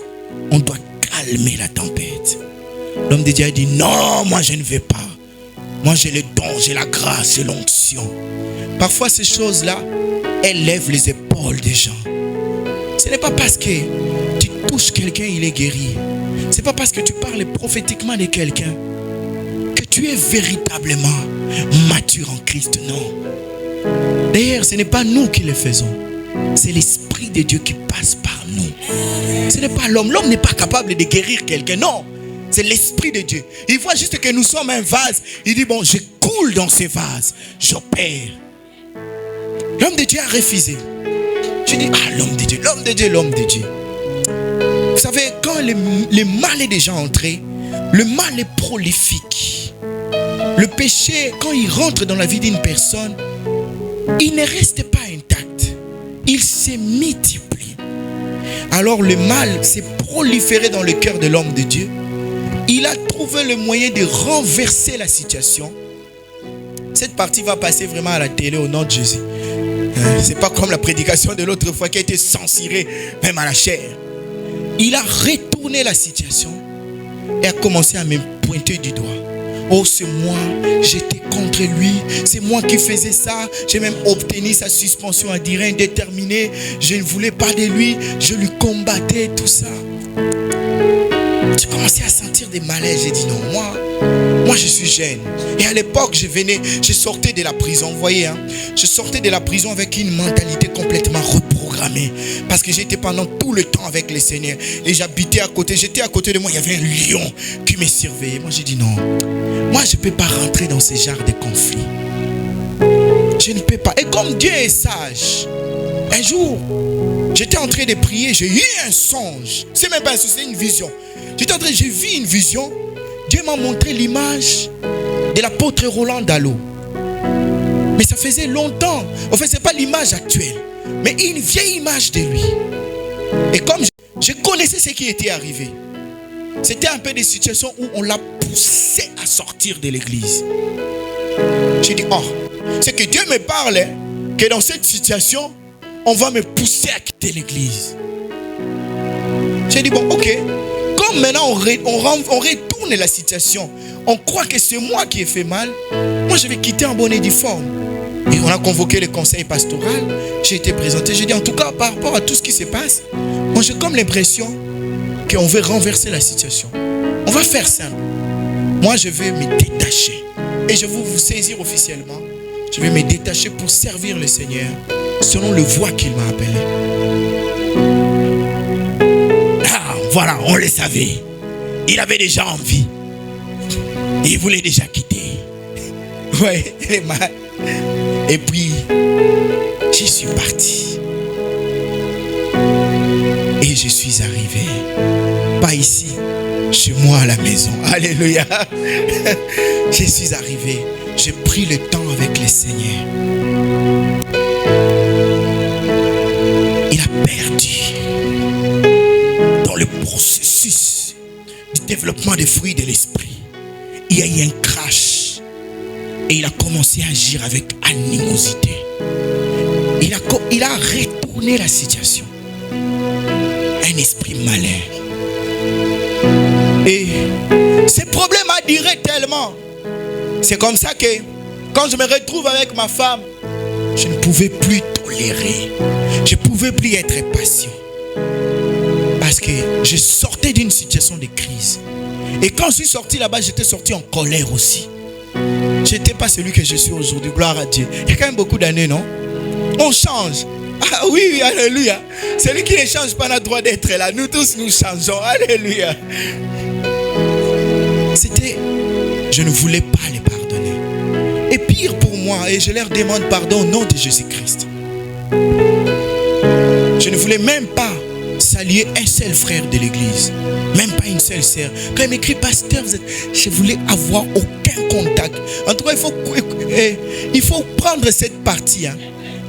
On doit calmer la tempête. L'homme de Dieu a dit, non, moi je ne vais pas. Moi j'ai le don, j'ai la grâce, j'ai l'onction. Parfois ces choses-là, elles lèvent les épaules des gens. Ce n'est pas parce que tu touches quelqu'un, il est guéri. Ce n'est pas parce que tu parles prophétiquement de quelqu'un que tu es véritablement mature en Christ, non. D'ailleurs, ce n'est pas nous qui le faisons. C'est l'Esprit de Dieu qui passe par nous. Ce n'est pas l'homme. L'homme n'est pas capable de guérir quelqu'un, non. C'est l'Esprit de Dieu. Il voit juste que nous sommes un vase. Il dit, bon, je coule dans ces vases. J'opère. L'homme de Dieu a refusé. Je dis, l'homme de Dieu, l'homme de Dieu, l'homme de Dieu. Vous savez, quand le mal est déjà entré, le mal est prolifique. Le péché, quand il rentre dans la vie d'une personne, il ne reste pas intact. Il se multiplie. Alors le mal s'est proliféré dans le cœur de l'homme de Dieu. Il a trouvé le moyen de renverser la situation. Cette partie va passer vraiment à la télé au nom de Jésus. C'est pas comme la prédication de l'autre fois qui a été censurée même à la chair. Il a retourné la situation et a commencé à me pointer du doigt. Oh, c'est moi, j'étais contre lui, c'est moi qui faisais ça. J'ai même obtenu sa suspension à durée indéterminée. Je ne voulais pas de lui, je lui combattais, tout ça. J'ai commencé à sentir des malaises. J'ai dit non, moi je suis jeune. Et à l'époque, je sortais de la prison, vous voyez, je sortais de la prison avec une mentalité complètement reprogrammée. Parce que j'étais pendant tout le temps avec le Seigneur. Et j'étais à côté de moi, il y avait un lion qui me surveillait. Moi j'ai dit non, moi je ne peux pas rentrer dans ce genre de conflit. Je ne peux pas. Et comme Dieu est sage, un jour, j'étais en train de prier, j'ai eu un songe. C'est même pas un songe, c'est une vision. J'ai vu une vision. Dieu m'a montré l'image de l'apôtre Roland Dallot. Mais ça faisait longtemps. En fait, ce n'est pas l'image actuelle, mais une vieille image de lui. Et comme je connaissais ce qui était arrivé, c'était un peu des situations où on l'a poussé à sortir de l'église. J'ai dit, c'est que Dieu me parle, que dans cette situation, on va me pousser à quitter l'église. J'ai dit, bon, ok. Comme maintenant on retourne la situation, on croit que c'est moi qui ai fait mal, moi je vais quitter en bonne et due forme. Et on a convoqué le conseil pastoral, j'ai été présenté, j'ai dit en tout cas par rapport à tout ce qui se passe, moi j'ai comme l'impression qu'on veut renverser la situation. On va faire simple. Moi je vais me détacher et je vais vous saisir officiellement. Je vais me détacher pour servir le Seigneur selon le voie qu'il m'a appelé. Voilà, on le savait. Il avait déjà envie. Il voulait déjà quitter. Ouais, il est mal. Et puis, j'y suis parti. Et je suis arrivé. Pas ici, chez moi à la maison. Alléluia. Je suis arrivé. J'ai pris le temps avec le Seigneur. Il a perdu. Dans le processus du développement des fruits de l'esprit, il y a eu un crash et il a commencé à agir avec animosité. Il a retourné la situation. Un esprit malin. Et ce problème a duré tellement. C'est comme ça que quand je me retrouve avec ma femme, je ne pouvais plus tolérer. Je ne pouvais plus être patient. Parce que je sortais d'une situation de crise. Et quand je suis sorti là-bas, j'étais sorti en colère aussi. Je n'étais pas celui que je suis aujourd'hui. Gloire à Dieu. Il y a quand même beaucoup d'années, non? On change. Ah oui, oui, alléluia. Celui qui ne change pas n'a le droit d'être là. Nous tous, nous changeons. Alléluia. C'était, je ne voulais pas les pardonner. Et pire pour moi, et je leur demande pardon au nom de Jésus-Christ. Je ne voulais même pas saluer un seul frère de l'église. Même pas une seule sœur. Quand il m'écrit pasteur, je voulais avoir aucun contact. En tout cas, il faut prendre cette partie. Hein.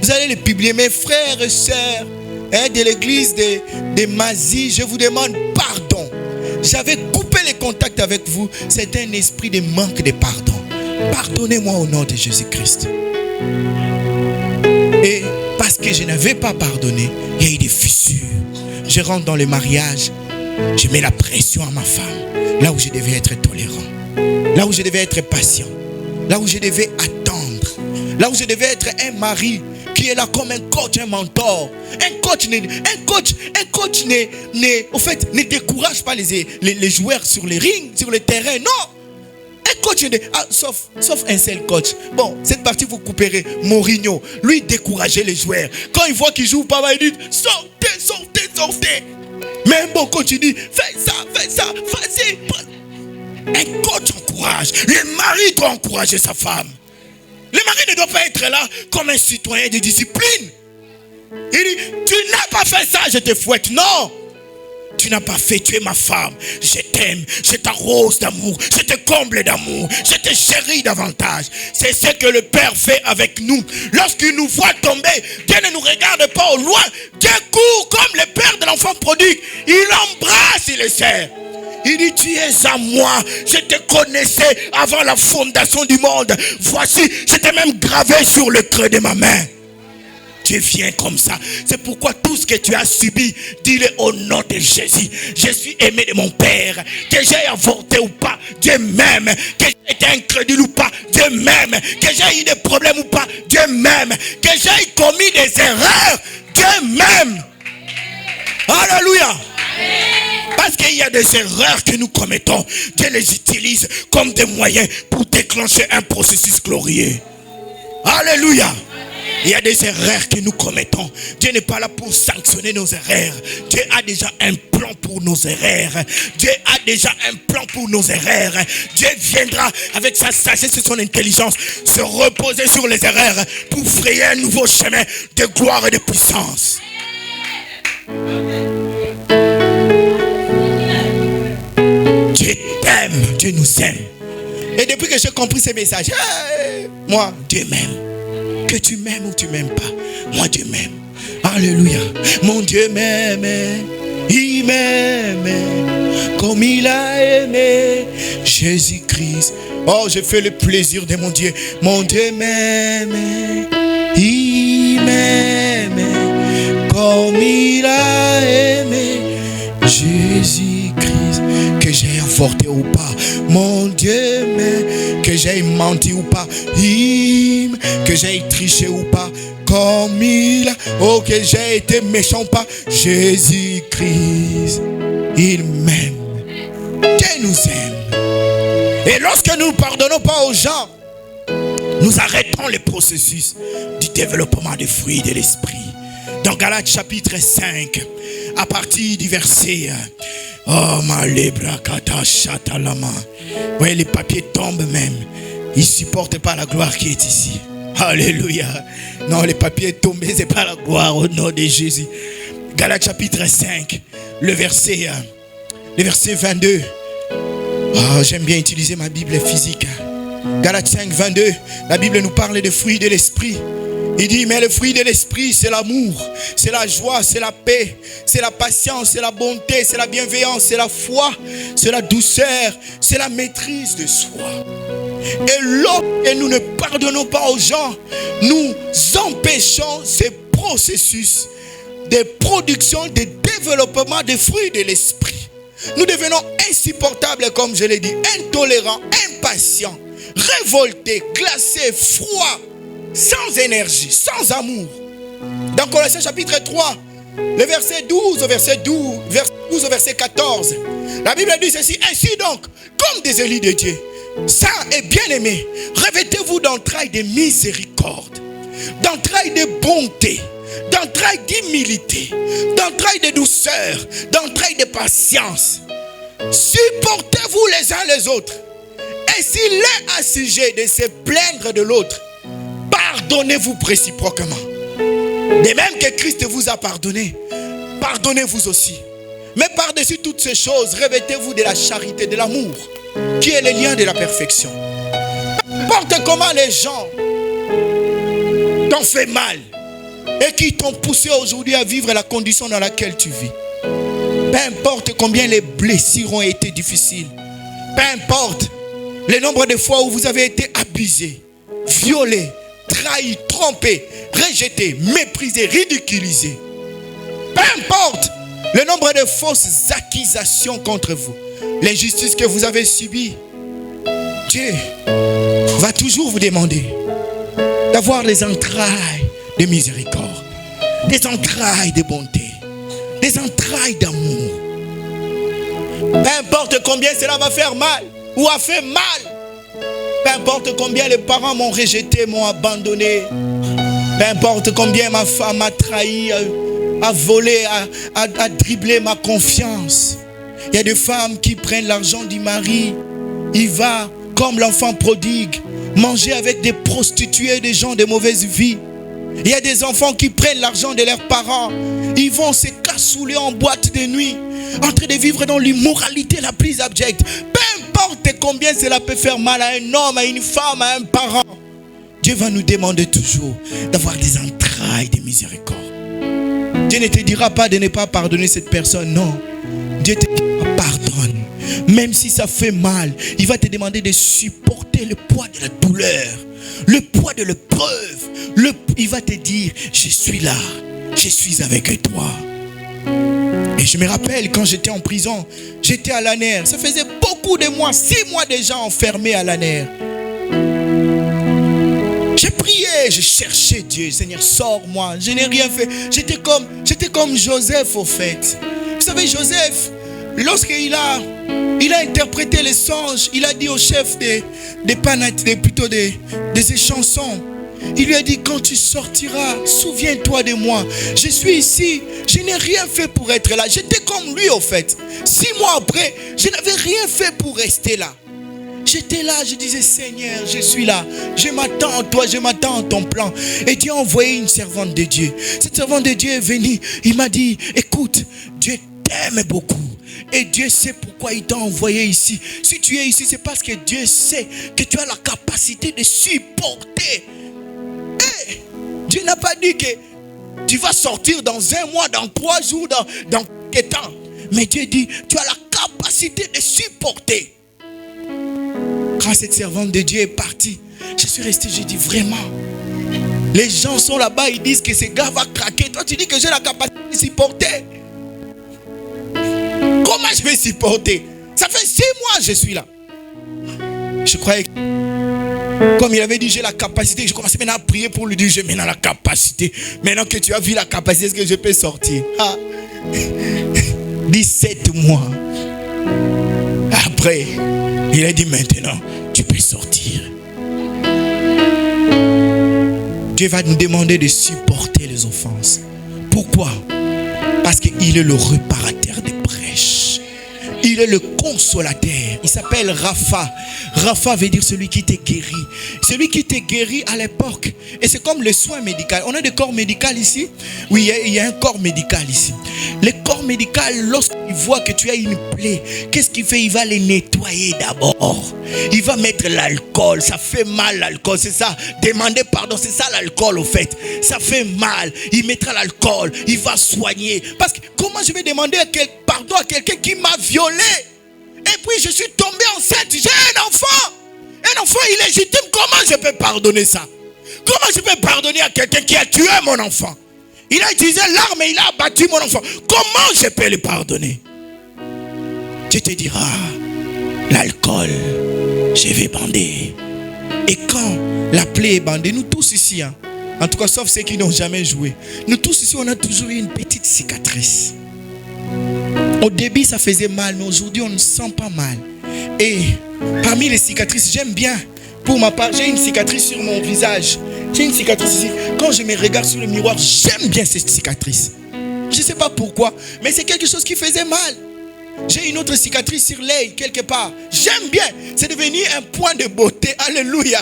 Vous allez le publier. Mes frères et sœurs de l'église de Mazie, je vous demande pardon. J'avais coupé les contacts avec vous. C'est un esprit de manque de pardon. Pardonnez-moi au nom de Jésus-Christ. Et parce que je n'avais pas pardonné, il y a eu des fissures. Je rentre dans le mariage, je mets la pression à ma femme. Là où je devais être tolérant, là où je devais être patient, là où je devais attendre, là où je devais être un mari qui est là comme un coach, un mentor. Un coach ne décourage pas les joueurs sur les rings, sur le terrain. Non! Un coach, sauf un seul coach. Bon, cette partie vous couperez. Mourinho, lui décourageait les joueurs. Quand il voit qu'ils jouent pas mal, il dit sortez. Mais bon coach, il dit fais ça, vas-y. Un coach encourage. Le mari doit encourager sa femme. Le mari ne doit pas être là comme un citoyen de discipline. Il dit tu n'as pas fait ça, je te fouette. Non. Tu n'as pas fait, tu es ma femme. Je t'aime, je t'arrose d'amour, je te comble d'amour, je te chéris davantage. C'est ce que le Père fait avec nous. Lorsqu'il nous voit tomber, Dieu ne nous regarde pas au loin. Dieu court comme le Père de l'enfant prodigue. Il embrasse, il le serre. Il dit, tu es à moi. Je te connaissais avant la fondation du monde. Voici, je t'ai même gravé sur le creux de ma main. Tu viens comme ça. C'est pourquoi tout ce que tu as subi, dis-le au nom de Jésus. Je suis aimé de mon Père. Que j'ai avorté ou pas, Dieu m'aime. Que j'ai été incrédule ou pas, Dieu m'aime. Que j'ai eu des problèmes ou pas, Dieu m'aime. Que j'ai commis des erreurs, Dieu m'aime. Alléluia. Parce qu'il y a des erreurs que nous commettons. Dieu les utilise comme des moyens pour déclencher un processus glorieux. Alléluia. Il y a des erreurs que nous commettons. Dieu n'est pas là pour sanctionner nos erreurs. Dieu a déjà un plan pour nos erreurs. Dieu a déjà un plan pour nos erreurs. Dieu viendra avec sa sagesse et son intelligence se reposer sur les erreurs pour frayer un nouveau chemin de gloire et de puissance. Dieu t'aime, Dieu nous aime. Et depuis que j'ai compris ces messages, moi, Dieu m'aime. Que tu m'aimes ou tu m'aimes pas, moi Dieu m'aime. Alléluia. Mon Dieu m'aime, il m'aime comme il a aimé Jésus-Christ. Oh, je fais le plaisir de mon Dieu. Mon Dieu m'aime, il m'aime comme il a aimé Jésus-Christ. Que j'ai avorté ou pas, mon Dieu m'aime. Que j'ai menti ou pas, que j'ai triché ou pas, comme il a, oh que j'ai été méchant ou pas, Jésus-Christ, il m'aime. Dieu nous aime. Et lorsque nous ne pardonnons pas aux gens, nous arrêtons le processus du développement des fruits de l'esprit. Dans Galates chapitre 5, à partir du verset oh ma lebrakata chatalama. Oui, les papiers tombent même. Ils ne supportent pas la gloire qui est ici. Alléluia. Non, les papiers tombent, c'est pas la gloire au nom de Jésus. Galates chapitre 5, le verset 22. Oh, j'aime bien utiliser ma Bible physique. Galates 5, 22. La Bible nous parle des fruits de l'esprit. Il dit, mais le fruit de l'esprit, c'est l'amour, c'est la joie, c'est la paix, c'est la patience, c'est la bonté, c'est la bienveillance, c'est la foi, c'est la douceur, c'est la maîtrise de soi. Et lorsque nous ne pardonnons pas aux gens, nous empêchons ces processus de production, de développement des fruits de l'esprit. Nous devenons insupportables, comme je l'ai dit, intolérants, impatients, révoltés, glacés, froids, sans énergie, sans amour. Dans Colossiens chapitre 3, le verset 12 au verset 14, la Bible dit ceci: ainsi donc, comme des élus de Dieu, saints et bien-aimés, revêtez-vous d'entrailles de miséricorde, d'entrailles de bonté, d'entrailles d'humilité, d'entrailles de douceur, d'entrailles de patience. Supportez-vous les uns les autres. Et s'il est à sujet de se plaindre de l'autre, pardonnez-vous réciproquement. De même que Christ vous a pardonné, pardonnez-vous aussi. Mais par-dessus toutes ces choses, revêtez-vous de la charité, de l'amour, qui est le lien de la perfection. N'importe comment les gens t'ont fait mal et qui t'ont poussé aujourd'hui à vivre la condition dans laquelle tu vis. Peu importe combien les blessures ont été difficiles, peu importe le nombre de fois où vous avez été abusé, violé, trahi, trompé, rejeté, méprisé, ridiculisé. Peu importe le nombre de fausses accusations contre vous, l'injustice que vous avez subie, Dieu va toujours vous demander d'avoir les entrailles de miséricorde, des entrailles de bonté, des entrailles d'amour. Peu importe combien cela va faire mal ou a fait mal, peu importe combien les parents m'ont rejeté, m'ont abandonné, peu importe combien ma femme m'a trahi, a volé, a driblé ma confiance. Il y a des femmes qui prennent l'argent du mari, il va comme l'enfant prodigue manger avec des prostituées, des gens de mauvaise vie. Il y a des enfants qui prennent l'argent de leurs parents, ils vont se cassouler en boîte de nuit, en train de vivre dans l'immoralité la plus abjecte. Peu importe combien cela peut faire mal à un homme, à une femme, à un parent, Dieu va nous demander toujours d'avoir des entrailles de miséricorde. Dieu ne te dira pas de ne pas pardonner cette personne, non. Dieu te dira pardonne. Même si ça fait mal, il va te demander de supporter le poids de la douleur, le poids de l'épreuve. Il va te dire, je suis là, je suis avec toi. Et je me rappelle quand j'étais en prison, j'étais à l'ANER. Ça faisait beaucoup de mois, 6 mois déjà enfermé à l'ANER. J'ai prié, j'ai cherché Dieu. Seigneur, sors-moi. Je n'ai rien fait. J'étais comme Joseph au fait. Vous savez, Joseph, lorsqu'il a interprété les songes, il a dit au chef des chansons, il lui a dit, quand tu sortiras, souviens-toi de moi. Je suis ici, je n'ai rien fait pour être là. J'étais comme lui au fait. 6 mois après, je n'avais rien fait pour rester là. J'étais là, je disais, Seigneur, je suis là. Je m'attends à toi, je m'attends à ton plan. Et Dieu a envoyé une servante de Dieu. Cette servante de Dieu est venue. Il m'a dit, écoute, Dieu t'aime beaucoup. Et Dieu sait pourquoi il t'a envoyé ici. Si tu es ici, c'est parce que Dieu sait que tu as la capacité de supporter. Et Dieu n'a pas dit que tu vas sortir dans 1 mois, dans 3 jours, dans quelques temps. Mais Dieu dit, tu as la capacité de supporter. Quand cette servante de Dieu est partie, je suis resté, j'ai dit vraiment, les gens sont là-bas, ils disent que ce gars va craquer. Toi tu dis que j'ai la capacité de supporter. Comment je vais supporter? Ça fait 6 mois que je suis là. Je croyais que, comme il avait dit j'ai la capacité, je commençais maintenant à prier pour lui dire j'ai maintenant la capacité. Maintenant que tu as vu la capacité, est-ce que je peux sortir? 17 mois après, il a dit maintenant tu peux sortir. Dieu va nous demander de supporter les offenses. Pourquoi? Parce qu'il est le réparateur des brèches. Il est le consolateur. Il s'appelle Rapha. Rapha veut dire celui qui te guérit. Celui qui te guérit à l'époque. Et c'est comme le soin médical. On a des corps médicaux ici. Oui, il y a un corps médical ici. Le corps médical, lorsqu'il voit que tu as une plaie, qu'est-ce qu'il fait? Il va les nettoyer d'abord. Il va mettre l'alcool. Ça fait mal l'alcool, c'est ça. Demander pardon, c'est ça l'alcool au fait. Ça fait mal. Il mettra l'alcool. Il va soigner. Parce que comment je vais demander pardon à quelqu'un qui m'a violé? Et puis je suis tombé enceinte. J'ai un enfant. Un enfant illégitime. Comment je peux pardonner ça? Comment je peux pardonner à quelqu'un qui a tué mon enfant? Il a utilisé l'arme et il a abattu mon enfant. Comment je peux le pardonner? Tu te diras, l'alcool, je vais bander. Et quand la plaie est bandée, nous tous ici, en tout cas sauf ceux qui n'ont jamais joué, nous tous ici on a toujours eu une petite cicatrice. Au début ça faisait mal, mais aujourd'hui on ne sent pas mal. Et Parmi les cicatrices, j'aime bien. Pour ma part, j'ai une cicatrice sur mon visage. J'ai une cicatrice ici. Quand je me regarde sur le miroir, j'aime bien cette cicatrice. Je ne sais pas pourquoi, mais c'est quelque chose qui faisait mal. J'ai une autre cicatrice sur l'œil, quelque part. J'aime bien. C'est devenu un point de beauté. Alléluia.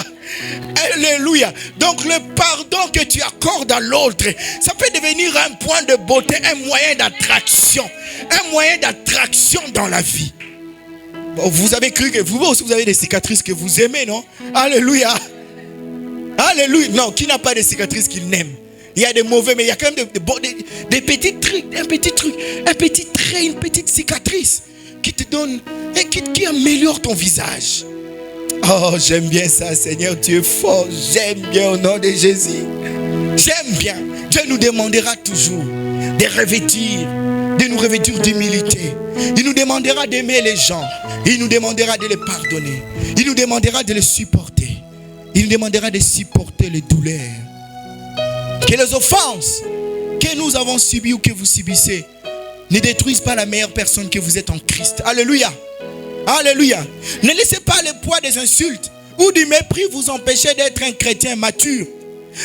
Alléluia. Donc le pardon que tu accordes à l'autre, ça peut devenir un point de beauté, un moyen d'attraction. Un moyen d'attraction dans la vie. Bon, vous avez cru que vous aussi vous avez des cicatrices que vous aimez, non? Alléluia. Alléluia. Non, qui n'a pas de cicatrices qu'il n'aime? Il y a des mauvais, mais il y a quand même des petits trucs, un petit trait, une petite cicatrice qui te donne et qui améliore ton visage. Oh, j'aime bien ça, Seigneur, tu es fort. J'aime bien au nom de Jésus. J'aime bien. Dieu nous demandera toujours de nous revêtir d'humilité. Il nous demandera d'aimer les gens. Il nous demandera de les pardonner. Il nous demandera de les supporter. Il nous demandera de supporter les douleurs. Que les offenses que nous avons subies ou que vous subissez ne détruisent pas la meilleure personne que vous êtes en Christ. Alléluia. Alléluia. Ne laissez pas le poids des insultes ou du mépris vous empêcher d'être un chrétien mature.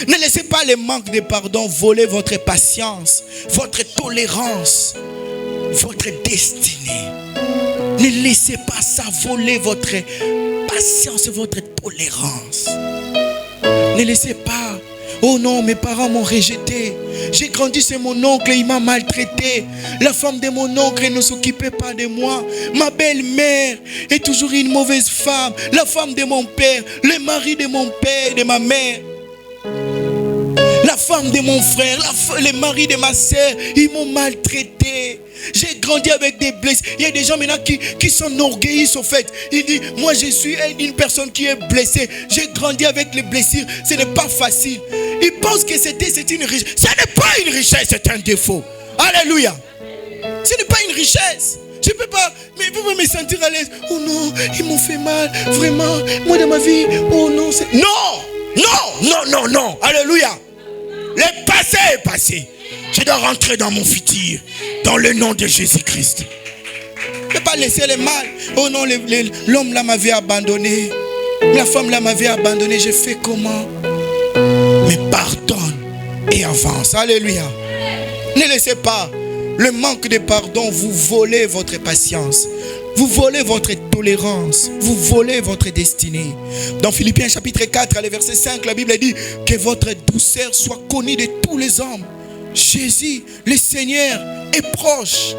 Ne laissez pas le manque de pardon voler votre patience, votre tolérance, votre destinée. Ne laissez pas ça voler votre patience et votre tolérance. Ne laissez pas. Oh non, mes parents m'ont rejeté. J'ai grandi, c'est mon oncle, il m'a maltraité. La femme de mon oncle ne s'occupait pas de moi. Ma belle-mère est toujours une mauvaise femme. La femme de mon père, le mari de mon père et de ma mère. La femme de mon frère, le mari de ma soeur, ils m'ont maltraité. J'ai grandi avec des blessés. Il y a des gens maintenant qui s'enorgueillissent au fait. Ils disent, moi je suis une personne qui est blessée. J'ai grandi avec les blessures. Ce n'est pas facile. Ils pensent que c'est une richesse. Ce n'est pas une richesse, c'est un défaut. Alléluia. Ce n'est pas une richesse. Je ne peux pas me sentir à l'aise. Oh non, ils m'ont fait mal. Vraiment, moi dans ma vie. Oh non, c'est... Non. Alléluia. Le passé est passé. Je dois rentrer dans mon futur. Dans le nom de Jésus-Christ. Je ne peux pas laisser le mal. Oh non, l'homme là m'avait abandonné. La femme là m'avait abandonné. J'ai fait comment? Mais pardonne et avance. Alléluia. Ne laissez pas le manque de pardon vous voler votre patience. Vous volez votre tolérance. Vous volez votre destinée. Dans Philippiens chapitre 4, le verset 5, la Bible dit que votre douceur soit connue de tous les hommes. Jésus, le Seigneur, est proche.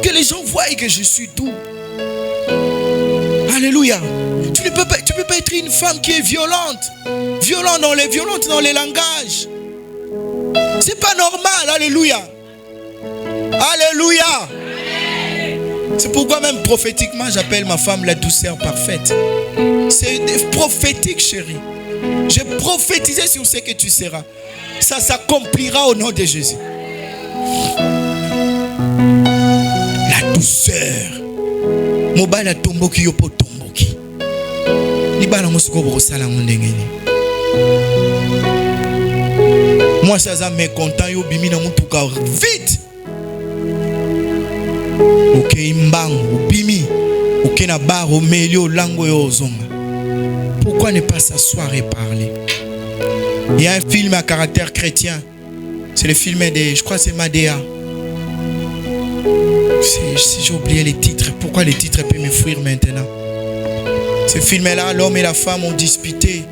Que les gens voient que je suis doux. Alléluia. Tu ne peux pas être une femme qui est violente. Violente dans les langages. C'est pas normal. Alléluia. Alléluia. C'est pourquoi même prophétiquement j'appelle ma femme la douceur parfaite. C'est prophétique, chérie. J'ai prophétisé sur ce que tu seras. Ça s'accomplira au nom de Jésus. La douceur. Mobile tomboki yopo tomboki. Libala mosiko borosala ngondengeni. Moi ça me content yo bimi na mutuka vite. Ok imbango bimi. Ok na bar au melio lango yo zonga. Pourquoi ne pas s'asseoir et parler? Il y a un film à caractère chrétien. C'est le film de, je crois que c'est Madea. Si j'ai oublié les titres, pourquoi les titres peuvent me fuir maintenant? Ce film-là, l'homme et la femme ont disputé.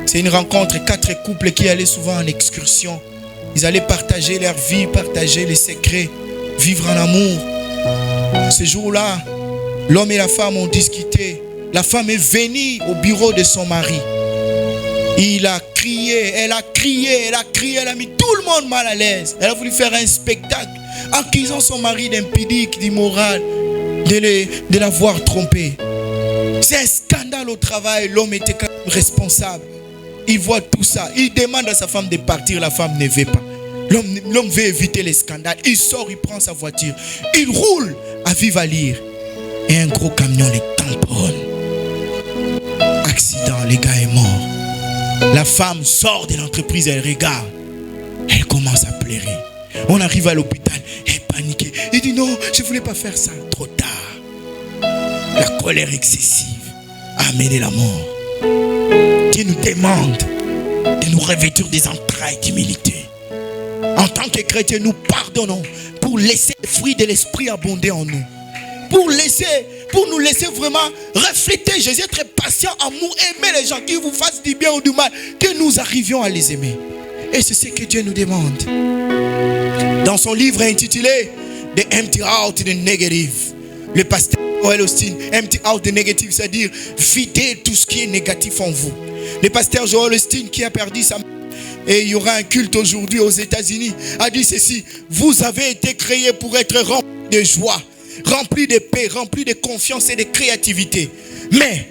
C'est une rencontre, 4 couples qui allaient souvent en excursion. Ils allaient partager leur vie, partager les secrets, vivre en amour. Ce jour-là, l'homme et la femme ont discuté. La femme est venue au bureau de son mari. Il a crié, elle a crié, elle a mis tout le monde mal à l'aise. Elle a voulu faire un spectacle, accusant son mari d'impudique, d'immoral, de l'avoir trompé. C'est un scandale au travail, l'homme était quand même responsable. Il voit tout ça, il demande à sa femme de partir, la femme ne veut pas. L'homme veut éviter les scandales, il sort, il prend sa voiture, il roule à vive allure. Et un gros camion les tamponne. Accident, le gars est mort. La femme sort de l'entreprise, elle regarde. Elle commence à pleurer. On arrive à l'hôpital, elle est paniquée. Il dit non, je ne voulais pas faire ça. Trop tard. La colère excessive. a amené la mort. Dieu nous demande de nous revêtir des entrailles d'humilité. En tant que chrétiens, nous pardonnons pour laisser les fruits de l'esprit abonder en nous. Pour nous laisser vraiment refléter Jésus, être patient, amour, aimer les gens qui vous fassent du bien ou du mal, que nous arrivions à les aimer. Et c'est ce que Dieu nous demande. Dans son livre intitulé The Empty Out the Negative, le pasteur Joel Osteen, Empty Out the Negative, c'est-à-dire vider tout ce qui est négatif en vous. Le pasteur Joel Osteen qui a perdu sa mère, et il y aura un culte aujourd'hui aux États-Unis, a dit ceci: vous avez été créés pour être remplis de joie, remplis de paix, remplis de confiance et de créativité. Mais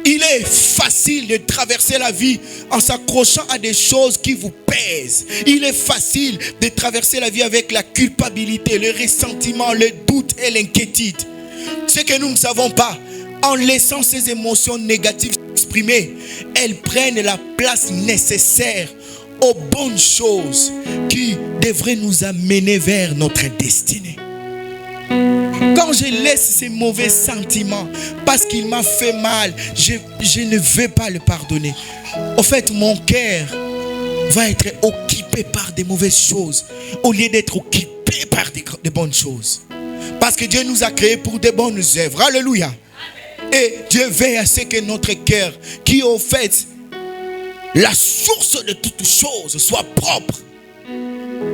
il est facile de traverser la vie en s'accrochant à des choses qui vous pèsent. Il est facile de traverser la vie avec la culpabilité, le ressentiment, le doute et l'inquiétude. Ce que nous ne savons pas, en laissant ces émotions négatives s'exprimer, elles prennent la place nécessaire aux bonnes choses qui devraient nous amener vers notre destinée. Quand je laisse ces mauvais sentiments parce qu'il m'a fait mal, je ne veux pas le pardonner. Au fait, mon cœur va être occupé par des mauvaises choses au lieu d'être occupé par des bonnes choses. Parce que Dieu nous a créés pour des bonnes œuvres. Alléluia. Et Dieu veille à ce que notre cœur, qui est au fait la source de toutes choses, soit propre,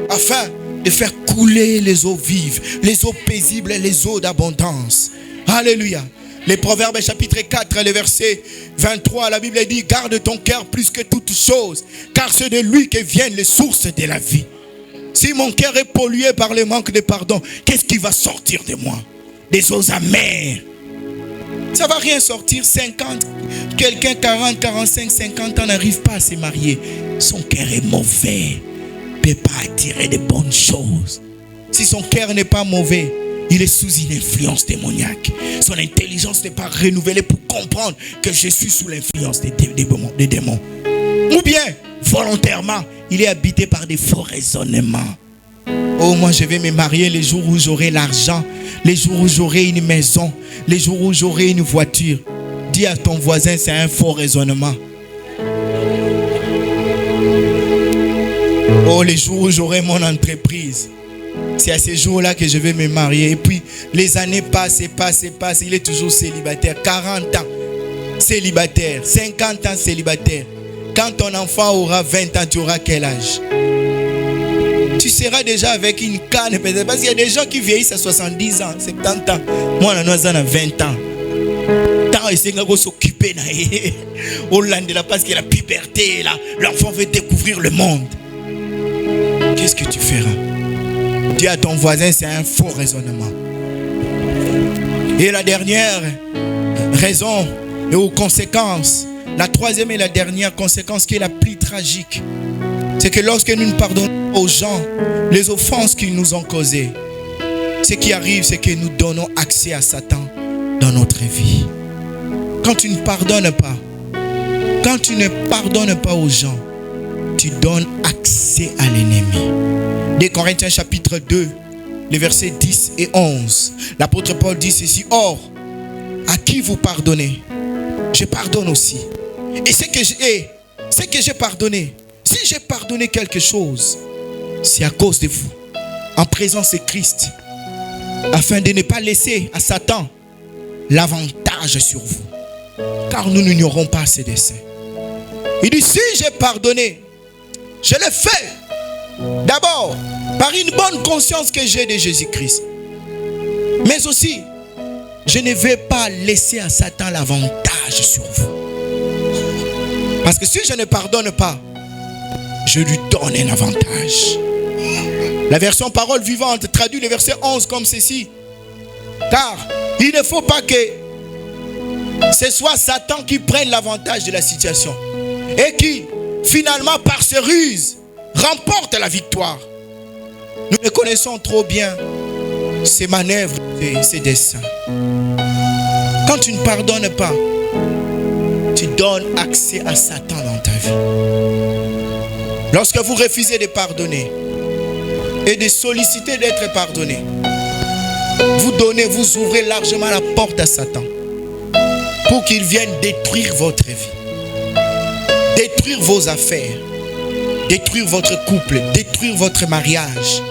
afin de faire couler les eaux vives, les eaux paisibles et les eaux d'abondance. Alléluia. Les Proverbes chapitre 4, le verset 23, la Bible dit: garde ton cœur plus que toutes choses, car c'est de lui que viennent les sources de la vie. Si mon cœur est pollué par le manque de pardon, qu'est-ce qui va sortir de moi? Des eaux amères. Ça ne va rien sortir. 50, quelqu'un 40, 45, 50 ans n'arrive pas à se marier. Son cœur est mauvais. Il ne peut pas attirer de bonnes choses. Si son cœur n'est pas mauvais, il est sous une influence démoniaque. Son intelligence n'est pas renouvelée pour comprendre que je suis sous l'influence des démons. Ou bien, volontairement, il est habité par des faux raisonnements. Oh, moi je vais me marier les jours où j'aurai l'argent, les jours où j'aurai une maison, les jours où j'aurai une voiture. Dis à ton voisin, c'est un faux raisonnement. Oh, les jours où j'aurai mon entreprise, c'est à ces jours-là que je vais me marier. Et puis les années passent. Il est toujours célibataire. 40 ans célibataire, 50 ans célibataire. Quand ton enfant aura 20 ans, tu auras quel âge? Tu seras déjà avec une canne, parce qu'il y a des gens qui vieillissent à 70 ans, 70 ans. Moi, on a 20 ans. Tant essayer de s'occuper parce que la puberté, l'enfant veut découvrir le monde. Qu'est-ce que tu feras? Dis à ton voisin, c'est un faux raisonnement. Et la dernière raison et aux conséquences, la troisième et la dernière conséquence qui est la plus tragique, c'est que lorsque nous ne pardonnons aux gens les offenses qu'ils nous ont causées, ce qui arrive, c'est que nous donnons accès à Satan dans notre vie. Quand tu ne pardonnes pas aux gens, tu donnes accès à l'ennemi. 2 Corinthiens chapitre 2, les versets 10 et 11. L'apôtre Paul dit ceci: or, à qui vous pardonnez, je pardonne aussi. Et ce que j'ai pardonné, si j'ai pardonné quelque chose, c'est à cause de vous, en présence de Christ, afin de ne pas laisser à Satan l'avantage sur vous, car nous n'ignorons pas ses desseins. Il dit: si j'ai pardonné, je le fais d'abord par une bonne conscience que j'ai de Jésus-Christ, mais aussi je ne vais pas laisser à Satan l'avantage sur vous, parce que si je ne pardonne pas, je lui donne un avantage. La version parole vivante traduit le verset 11 comme ceci: car il ne faut pas que ce soit Satan qui prenne l'avantage de la situation et qui, finalement, par ses ruses, remporte la victoire. Nous le connaissons trop bien, ses manœuvres et ses desseins. Quand tu ne pardonnes pas, tu donnes accès à Satan dans ta vie. Lorsque vous refusez de pardonner et de solliciter d'être pardonné, vous ouvrez largement la porte à Satan. pour qu'il vienne détruire votre vie, détruire vos affaires, détruire votre couple, détruire votre mariage,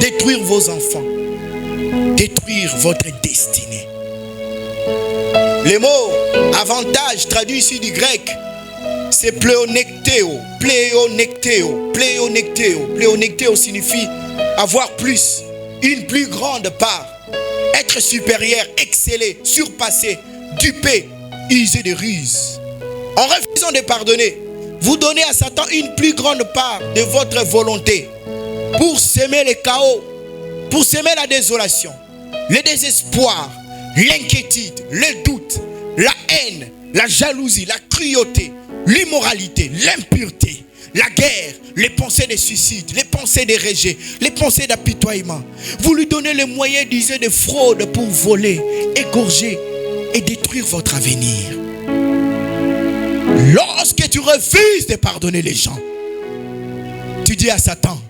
détruire vos enfants, détruire votre destinée. Le mot avantage traduit ici du grec, c'est pléonekteo. Pléonekteo. Pléonekteo. Pléonekteo signifie avoir plus, une plus grande part, être supérieur, exceller, surpasser, duper, user de ruse. En refusant de pardonner, vous donnez à Satan une plus grande part de votre volonté pour semer le chaos, pour semer la désolation, le désespoir, l'inquiétude, le doute, la haine, la jalousie, la cruauté, l'immoralité, l'impureté, la guerre, les pensées de suicide, les pensées de rejet, les pensées d'apitoiement. Vous lui donnez les moyens d'user de fraude pour voler, égorger et détruire votre avenir. Lorsque tu refuses de pardonner les gens, tu dis à Satan,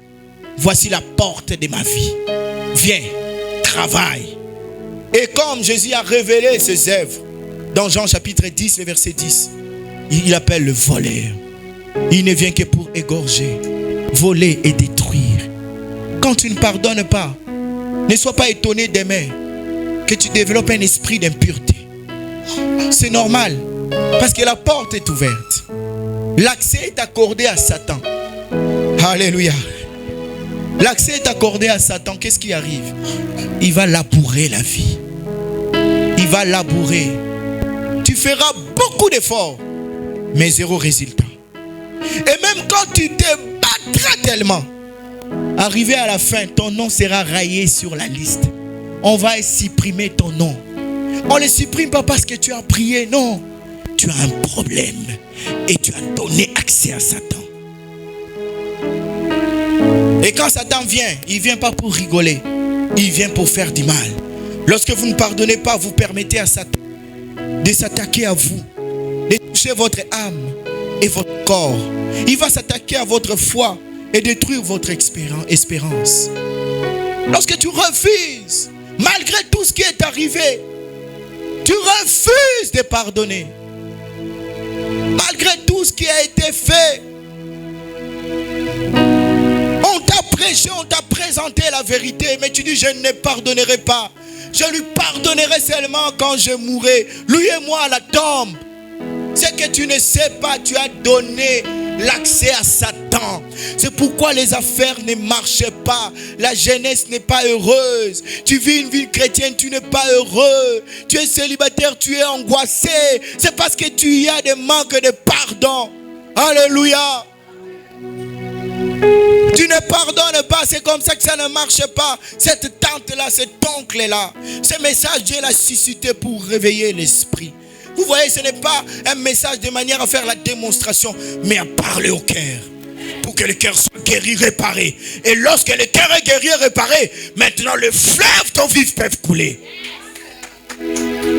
voici la porte de ma vie. Viens, travaille. Et comme Jésus a révélé ses œuvres, dans Jean chapitre 10, le verset 10, il appelle le voleur. Il ne vient que pour égorger, voler et détruire. Quand tu ne pardonnes pas, ne sois pas étonné demain que tu développes un esprit d'impureté. C'est normal, parce que la porte est ouverte. L'accès est accordé à Satan. Alléluia. L'accès est accordé à Satan. Qu'est-ce qui arrive? Il va labourer la vie. Il va labourer. Tu feras beaucoup d'efforts, mais zéro résultat. Et même quand tu te battras tellement, arrivé à la fin, ton nom sera rayé sur la liste. On va supprimer ton nom. On ne le supprime pas parce que tu as prié, non. Tu as un problème et tu as donné accès à Satan. Et quand Satan vient, il ne vient pas pour rigoler. Il vient pour faire du mal. Lorsque vous ne pardonnez pas, vous permettez à Satan de s'attaquer à vous, de toucher votre âme et votre corps. Il va s'attaquer à votre foi et détruire votre espérance. Lorsque tu refuses, malgré tout ce qui est arrivé, tu refuses de pardonner. Malgré tout ce qui a été fait, on t'a prêché, on t'a présenté la vérité, mais tu dis je ne pardonnerai pas. Je lui pardonnerai seulement quand je mourrai. Lui et moi à la tombe. C'est que tu ne sais pas, tu as donné l'accès à Satan. C'est pourquoi les affaires ne marchent pas. La jeunesse n'est pas heureuse. Tu vis une vie chrétienne, tu n'es pas heureux. Tu es célibataire, tu es angoissé. C'est parce que tu y as des manques de pardon. Alléluia. Tu ne pardonnes pas, c'est comme ça que ça ne marche pas. Cette tante-là, cet oncle-là, ce message, Dieu l'a suscité pour réveiller l'esprit. Vous voyez, ce n'est pas un message de manière à faire la démonstration, mais à parler au cœur. Pour que le cœur soit guéri, réparé. Et lorsque le cœur est guéri et réparé, maintenant le fleuve d'eau vive peuvent couler.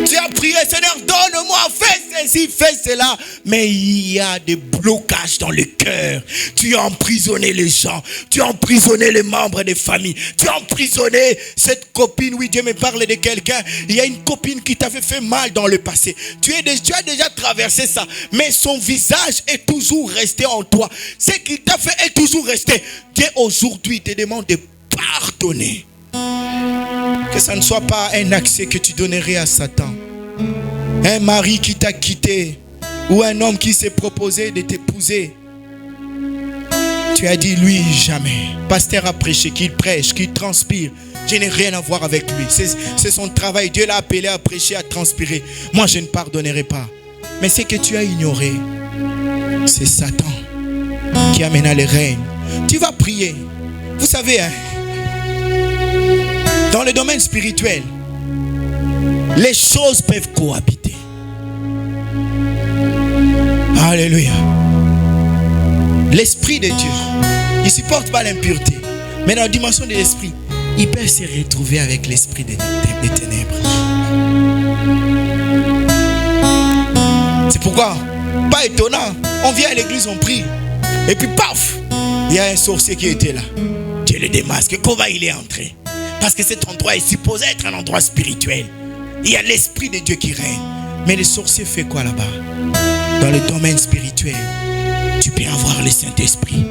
Tu as prié, Seigneur, donne-moi, fais ceci, fais cela. Mais il y a des blocages dans le cœur. Tu as emprisonné les gens. Tu as emprisonné les membres des familles. Tu as emprisonné cette copine. Oui, Dieu me parle de quelqu'un. Il y a une copine qui t'avait fait mal dans le passé. Tu as déjà traversé ça. Mais son visage est toujours resté en toi. Ce qu'il t'a fait est toujours resté. Dieu aujourd'hui te demande de pardonner. Que ça ne soit pas un accès que tu donnerais à Satan. Un mari qui t'a quitté ou un homme qui s'est proposé de t'épouser. Tu as dit lui jamais. Pasteur a prêché, qu'il prêche, qu'il transpire. Je n'ai rien à voir avec lui. C'est son travail. Dieu l'a appelé à prêcher, à transpirer. Moi je ne pardonnerai pas. Mais ce que tu as ignoré, c'est Satan qui amena le règne. Tu vas prier. Vous savez, hein, dans le domaine spirituel, les choses peuvent cohabiter. Alléluia. L'esprit de Dieu, il ne supporte pas l'impureté. Mais dans la dimension de l'esprit, il peut se retrouver avec l'esprit des ténèbres. C'est pourquoi, pas étonnant, on vient à l'église, on prie. Et puis paf, il y a un sorcier qui était là. Dieu le démasque. Comment il est entré? Parce que cet endroit est supposé être un endroit spirituel. Il y a l'esprit de Dieu qui règne. Mais le sorcier fait quoi là-bas? Dans le domaine spirituel, tu peux avoir le Saint-Esprit.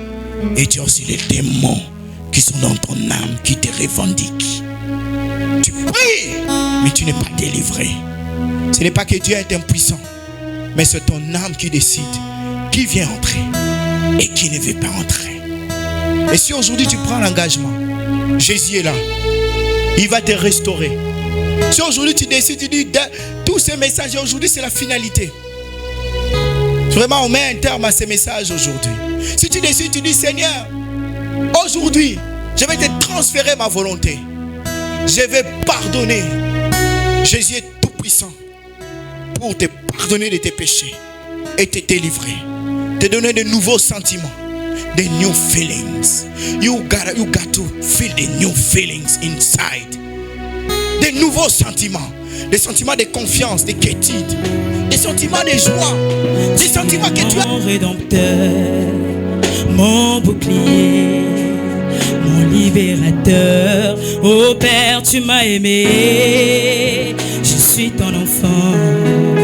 Et tu as aussi les démons qui sont dans ton âme, qui te revendiquent. Tu pries, mais tu n'es pas délivré. Ce n'est pas que Dieu est impuissant, mais c'est ton âme qui décide qui vient entrer et qui ne veut pas entrer. Et si aujourd'hui tu prends l'engagement, Jésus est là. Il va te restaurer. Si aujourd'hui tu décides, tu dis tous ces messages, aujourd'hui c'est la finalité. Vraiment, on met un terme à ces messages aujourd'hui. Si tu décides, tu dis Seigneur, aujourd'hui, je vais te transférer ma volonté. Je vais pardonner. Jésus est tout puissant pour te pardonner de tes péchés et te délivrer. Te donner de nouveaux sentiments. The new feelings. You got to feel the new feelings inside. Des nouveaux sentiments. Des sentiments de confiance, de quiétude. Des sentiments de joie. Des sentiments que tu as. Mon rédempteur, mon bouclier, mon libérateur. Oh Père, tu m'as aimé. Je suis ton enfant.